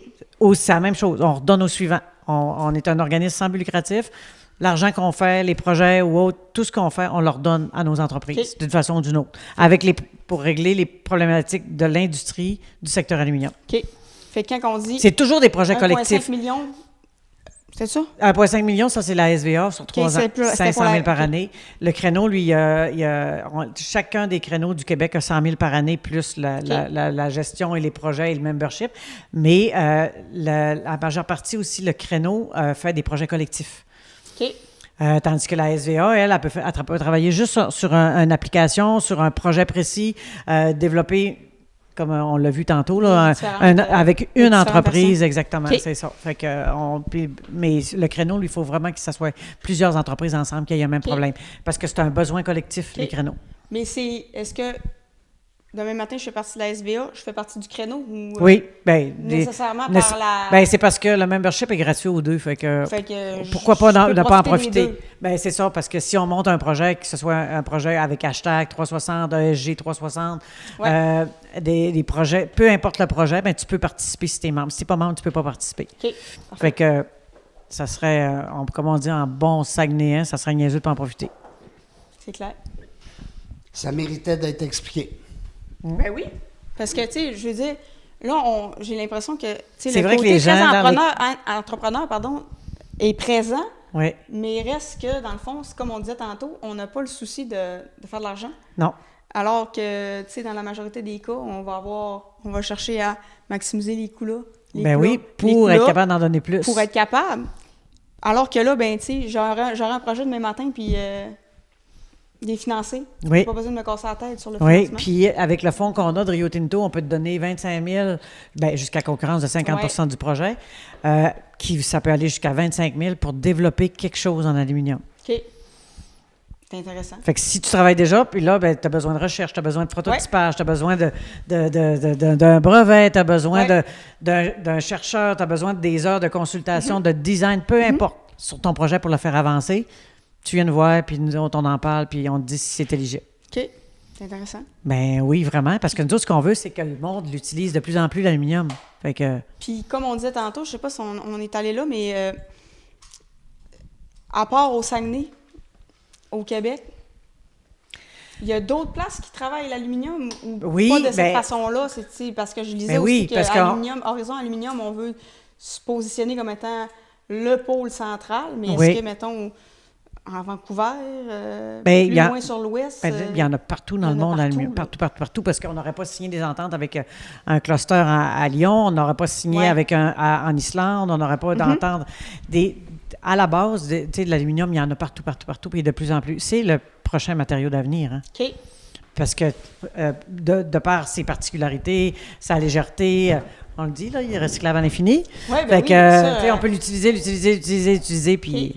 c'est la même chose, on redonne au suivant. On est un organisme sans but lucratif. L'argent qu'on fait, les projets ou autres, tout ce qu'on fait, on leur donne à nos entreprises, d'une façon ou d'une autre, pour régler les problématiques de l'industrie du secteur aluminium. OK. Fait que quand on dit... C'est toujours des projets collectifs. 1,5 million, c'est ça? 1,5 million, ça, c'est la SVA sur 3 ans, 500 000 par année. Le créneau, lui, chacun des créneaux du Québec a 100 000 par année, plus la gestion et les projets et le membership. Mais la majeure partie aussi, le créneau fait des projets collectifs. OK. Tandis que la SVA, elle peut travailler juste sur une application, sur un projet précis, développer, comme on l'a vu tantôt, là, avec une entreprise, personnes. Exactement, okay. C'est ça. Fait que mais le créneau, lui, il faut vraiment que ça soit plusieurs entreprises ensemble qui aient le même problème. Parce que c'est un besoin collectif, les créneaux. Mais est-ce que demain matin, je fais partie de la SVA, je fais partie du créneau ou oui, nécessairement par la... Bien, c'est parce que le membership est gratuit aux deux, fait que pourquoi pas ne pas en profiter? Bien, c'est ça, parce que si on monte un projet, que ce soit un projet avec hashtag 360, ESG 360, des projets, peu importe le projet, bien, tu peux participer si tu es membre. Si tu n'es pas membre, tu ne peux pas participer. OK. Fait que ça serait, comme on dit en bon Saguenayen, ça serait niaiseux de pas en profiter. C'est clair. Ça méritait d'être expliqué. Ben oui. Parce que, tu sais, je veux dire, là, j'ai l'impression que, tu sais, le vrai côté que les gens, entrepreneur, est présent, oui. Mais il reste que, dans le fond, c'est comme on disait tantôt, on n'a pas le souci de faire de l'argent. Non. Alors que, tu sais, dans la majorité des cas, on va chercher à maximiser les coûts-là. Ben oui, pour être capable d'en donner plus. Pour être capable. Alors que là, ben, tu sais, j'aurais un projet demain matin, puis... des financés. Oui. J'ai pas besoin de me casser la tête sur le financement. Oui, puis avec le fonds qu'on a de Rio Tinto, on peut te donner 25 000, bien, jusqu'à concurrence de 50 du projet, ça peut aller jusqu'à 25 000 pour développer quelque chose en aluminium. OK. C'est intéressant. Fait que si tu travailles déjà, puis là, ben, tu as besoin de recherche, tu as besoin de prototypage, tu as besoin d'un brevet, tu as besoin d'un chercheur, tu as besoin des heures de consultation, de design, peu importe, sur ton projet pour le faire avancer. Tu viens de voir, puis nous autres, on en parle, puis on te dit si c'est éligible. OK. C'est intéressant. Ben oui, vraiment, parce que nous autres, ce qu'on veut, c'est que le monde l'utilise de plus en plus, l'aluminium. Fait que... Puis, comme on disait tantôt, je sais pas si on est allé là, mais à part au Saguenay, au Québec, il y a d'autres places qui travaillent l'aluminium ou pas de cette façon-là? C'est parce que je lisais aussi que Horizon Aluminium, on veut se positionner comme étant le pôle central, mais est-ce que, mettons... En Vancouver, plus loin sur l'ouest. Il y en a partout dans le monde, partout, parce qu'on n'aurait pas signé des ententes avec un cluster à Lyon, on n'aurait pas signé avec en Islande, on n'aurait pas d'entente. À la base, de l'aluminium, il y en a partout, et de plus en plus. C'est le prochain matériau d'avenir. Hein? OK. Parce que de par ses particularités, sa légèreté, on le dit, là, il est recyclable à l'infini. Ouais, fait que, on peut l'utiliser, puis,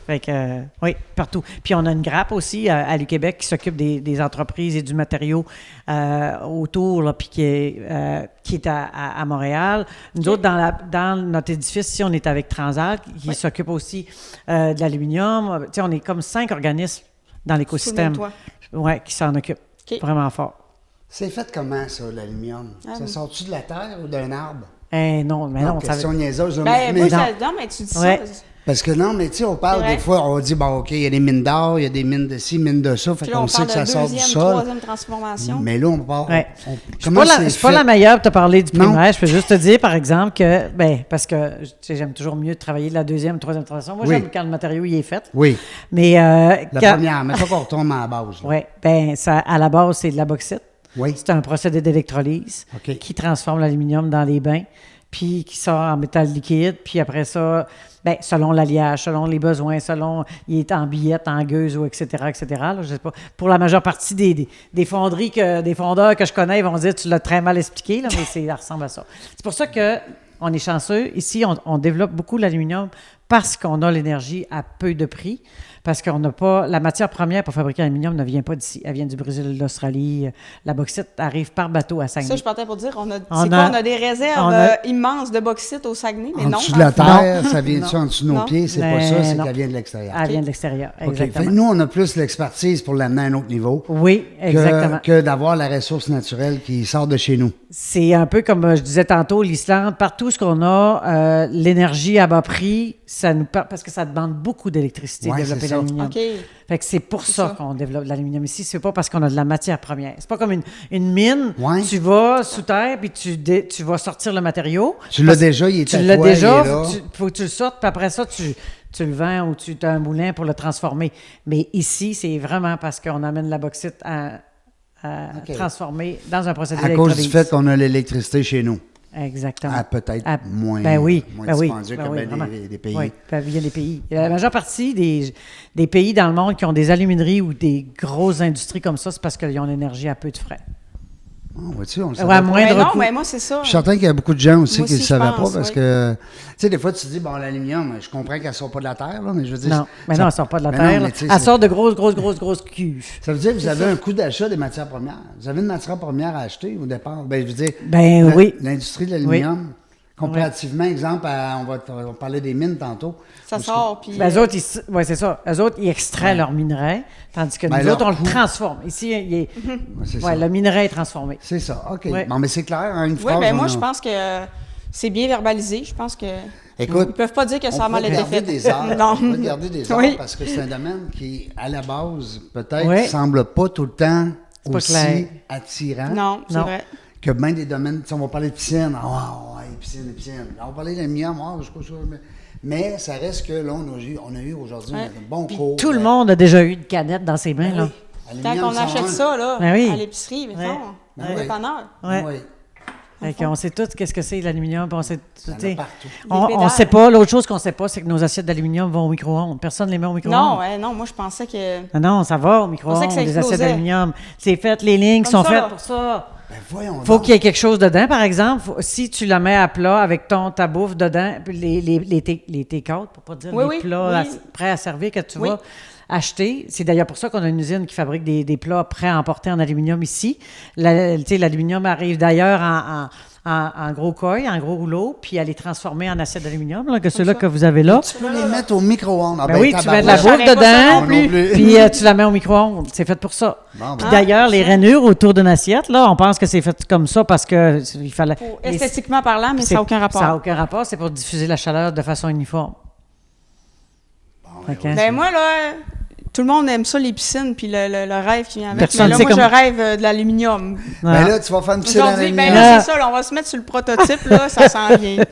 fait que, oui, partout. Puis on a une grappe aussi à l'UQuébec qui s'occupe des entreprises et du matériau autour, là, puis qui est à Montréal. Nous autres, dans notre édifice, ici, on est avec Transal, qui s'occupe aussi de l'aluminium. On est comme 5 organismes dans l'écosystème qui s'en occupent. Vraiment fort. C'est fait comment, ça, l'aluminium? Ça sort-tu de la terre ou d'un arbre? Non, mais non. Question niaiseuse. Non, mais tu dis ça. Parce que non, mais tu sais, on parle des fois, on dit, bon, OK, il y a des mines d'or, il y a des mines de ci, mines de ça, fait qu'on sait que ça sort du sol. Troisième transformation. Mais là, on parle... Je suis pas la meilleure pour te parler du primaire. Je peux juste te dire, par exemple, que, parce que j'aime toujours mieux travailler de la deuxième, troisième transformation. Moi, j'aime quand le matériau il est fait. Oui. Mais la première, mais ça qu'on retombe à la base. Oui, à la base, c'est de la bauxite. Oui. C'est un procédé d'électrolyse qui transforme l'aluminium dans les bains, puis qui sort en métal liquide, puis après ça, selon l'alliage, selon les besoins, selon il est en billettes, en gueuse, ou etc., là, je sais pas. Pour la majeure partie des fonderies, des fondeurs que je connais, ils vont dire « tu l'as très mal expliqué », là, mais ça ressemble à ça. C'est pour ça qu'on est chanceux. Ici, on développe beaucoup l'aluminium parce qu'on a l'énergie à peu de prix. parce qu'on n'a pas... La matière première pour fabriquer l'aluminium ne vient pas d'ici. Elle vient du Brésil, de l'Australie. La bauxite arrive par bateau à Saguenay. Ça, je partais pour dire, on a des réserves immenses de bauxite au Saguenay, mais en non. dessous de la terre, ça vient-tu en dessous de nos pieds? C'est pas ça, c'est non. qu'elle vient de l'extérieur. Elle vient de l'extérieur, OK. exactement. Fait que nous, on a plus l'expertise pour l'amener à un autre niveau Oui, exactement. que d'avoir la ressource naturelle qui sort de chez nous. C'est un peu comme je disais tantôt, l'Islande, partout ce qu'on a, l'énergie à bas prix, parce que ça demande beaucoup d'électricité Ouais, développer c'est ça. l'aluminium. OK. Fait que c'est pour ça qu'on développe l'aluminium ici. C'est pas parce qu'on a de la matière première. C'est pas comme une mine. Ouais. Tu vas sous terre puis tu vas sortir le matériau. Tu l'as déjà, il est Tu à l'as toi, il déjà, est là. faut que tu le sortes, puis après ça, tu le vends ou tu as un moulin pour le transformer. Mais ici, c'est vraiment parce qu'on amène la bauxite à OK. transformer dans un procédé À cause du d'électrolyse. fait qu'on a l'électricité chez nous. Exactement. Peut-être Ah, moins, ben oui, moins ben oui, dispendieux ben que oui, bien vraiment. des pays. Oui, bien des pays. La majeure partie des pays dans le monde qui ont des alumineries ou des grosses industries comme ça, c'est parce qu'ils ont l'énergie à peu de frais. Ah, vois-tu, on le Ouais, savait à pas. moindre Mais non, coût. mais moi, c'est ça. Je suis certain qu'il y a beaucoup de gens aussi Moi qui ne le aussi, savaient je pas pense, parce oui. que, tu sais, des fois, tu te dis, bon, l'aluminium, je comprends qu'elle ne sort pas de la terre, là, mais je veux dire. Non, mais non, elle ne sort pas de la mais terre. non, là. mais tu sais, Elle c'est- sort de grosses cuves. Ça veut dire que vous avez un coût d'achat des matières premières. Vous avez une matière première à acheter au départ. Ben, je veux dire, Ben oui. l'industrie de l'aluminium, comparativement, exemple, on va parler des mines tantôt. Ça Parce sort, puis... Ben, eux autres, c'est ça. Eux autres, ils extraient leur minerai, tandis que Ben, nous leur autres, on coût. le transforme. Ici, c'est ça. le minerai est transformé. C'est ça, OK. Ouais. Bon, mais c'est clair, hein, une Oui, phrase. ben on moi, a- je pense que c'est bien verbalisé. Je pense que... Écoute, Ils peuvent pas dire que ça a on mal peut été garder fait. des heures. Non. On peut garder des heures Oui. parce que c'est un domaine qui, à la base, peut-être, Oui. semble pas tout le temps pas aussi clair. attirant Non, c'est Non. vrai. que bien des domaines. Tu sais, on va parler de piscine. Ah, ouais, piscine. On va parler d'aluminium. Je crois ça. Mais ça reste que là, on a eu aujourd'hui Ouais. un bon cours. Tout le monde a déjà eu une canette dans ses mains, là. Tant qu'on achète ça, là, Ben oui. à l'épicerie, mettons, Ben au oui. dépanneur. Ouais. Oui. Fait qu'on sait tous qu'est-ce que c'est l'aluminium, puis on sait, Il y en a tu sais, partout. on pédales. sait pas. L'autre chose qu'on sait pas, c'est que nos assiettes d'aluminium vont au micro-ondes. Personne ne les met au micro-ondes. Non, ouais, non, moi, je pensais que... Non, ça va au On micro-ondes, sait que ça les assiettes explosait. d'aluminium. C'est fait, les lignes Comme sont ça, faites là. pour ça. Ben voyons Faut donc. qu'il y ait quelque chose dedans, par exemple. Si tu la mets à plat avec ta bouffe dedans, puis les take-out, pour pas dire Oui, les oui, plats oui. prêts à servir que tu Oui. vas acheter. C'est d'ailleurs pour ça qu'on a une usine qui fabrique des plats prêts à emporter en aluminium ici. Tu sais, l'aluminium arrive d'ailleurs en gros coil, en gros rouleau, puis elle est transformée en acier d'aluminium, là, que ceux-là que vous avez là. Tu peux les mettre au micro-ondes. Ah, Ben oui, tu mets de la tabarouette. bouffe savais pas ça dedans, non plus. puis tu la mets au micro-ondes. C'est fait pour ça. Bon, Puis ben. d'ailleurs, les rainures autour d'une assiette, là, on pense que c'est fait comme ça parce que il fallait. Pour les- esthétiquement parlant, mais c'est- ça n'a aucun rapport. Ça n'a aucun rapport, c'est pour diffuser la chaleur de façon uniforme. Fait que- Ben moi, là, tout le monde aime ça, les piscines, puis le rêve qui vient avec. Personne Mais là, sait moi, comment- je rêve de l'aluminium. Ben là, tu vas faire une piscine à Aujourd'hui, ben l'aluminium. là, c'est ça, là, on va se mettre sur le prototype, là, ça s'en vient.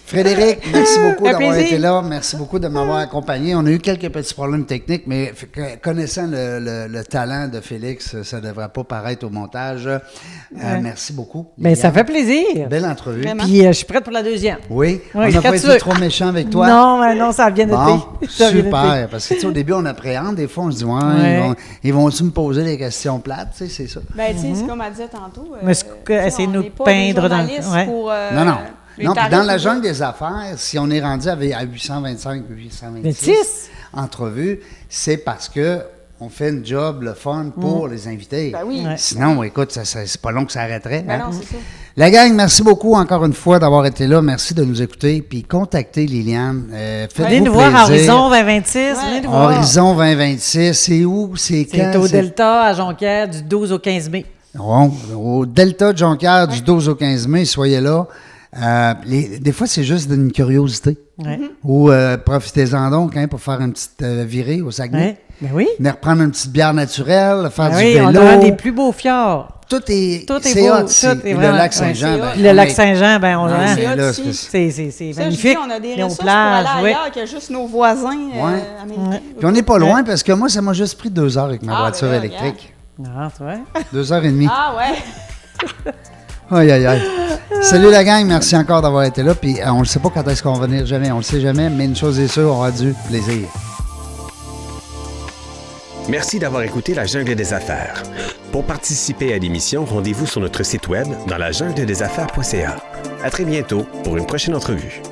Frédéric, merci beaucoup Un d'avoir plaisir. été là. Merci beaucoup de m'avoir accompagné. On a eu quelques petits problèmes techniques, mais connaissant le talent de Félix, ça ne devrait pas paraître au montage. Merci beaucoup. Ben, ça Liliane. fait plaisir. Belle entrevue. Vraiment. Puis je suis prête pour la deuxième. Oui, on Oui, n'a quand pas tu été veux. trop méchant avec toi. Non, mais non, ça a bien été. Bon, Ça a bien été. super. Parce que tu sais, au début, on appréhende. Des fois, on se dit, ouais, Ouais. ils vont-tu me poser des questions plates? Tu sais, c'est ça. Ben, tu sais, c'est comme elle disait tantôt. Mais c'est que- essayez de nous peindre dans- ouais. Pour, Non, non. les Non, puis tarifs dans la pour- jungle des affaires, si on est rendu à 825, 826 26. entrevues, c'est parce que on fait une job, le fun, pour les invités. Ben oui. Ouais. Sinon, écoute, c'est pas long que ça arrêterait. Ben hein. non, c'est ça. La gang, merci beaucoup encore une fois d'avoir été là. Merci de nous écouter. Puis contactez Liliane. Faites-vous Venez nous voir à plaisir. Horizon 2026. Venez nous voir. Horizon 2026, c'est où? C'est quand? C'est au Delta, à Jonquière, du 12 au 15 mai. Bon, au Delta de Jonquière, du 12 au 15 mai, soyez là. Des fois, c'est juste une curiosité. Ouais. Ou profitez-en donc hein, pour faire une petite virée au Saguenay. Ouais. Ben oui. Venir prendre une petite bière naturelle, faire Ben du oui, vélo. on a un des plus beaux fjords. Tout est C'est beau, hot, tout ici. est Puis le vraiment- lac Saint-Jean. ouais, ben, Puis le lac mais- Saint-Jean, ben on Ouais, l'a. mais C'est hot là, ici. C'est Ça, je magnifique. dis, on a des Nos ressources pour plages, aller oui. ailleurs que juste nos voisins Ouais. américains. Puis on n'est pas loin parce que moi, ça m'a juste pris 2 heures avec ma Ah, voiture ben là, électrique. Ah, tu vois. 2h30. Ah ouais. Aïe, aïe, aïe. Salut la gang, merci encore d'avoir été là. Puis on ne sait pas quand est-ce qu'on va venir, jamais. On le sait jamais, mais une chose est sûre, on aura du plaisir. Merci d'avoir écouté La Jungle des Affaires. Pour participer à l'émission, rendez-vous sur notre site web dans lajungledesaffaires.ca. À très bientôt pour une prochaine entrevue.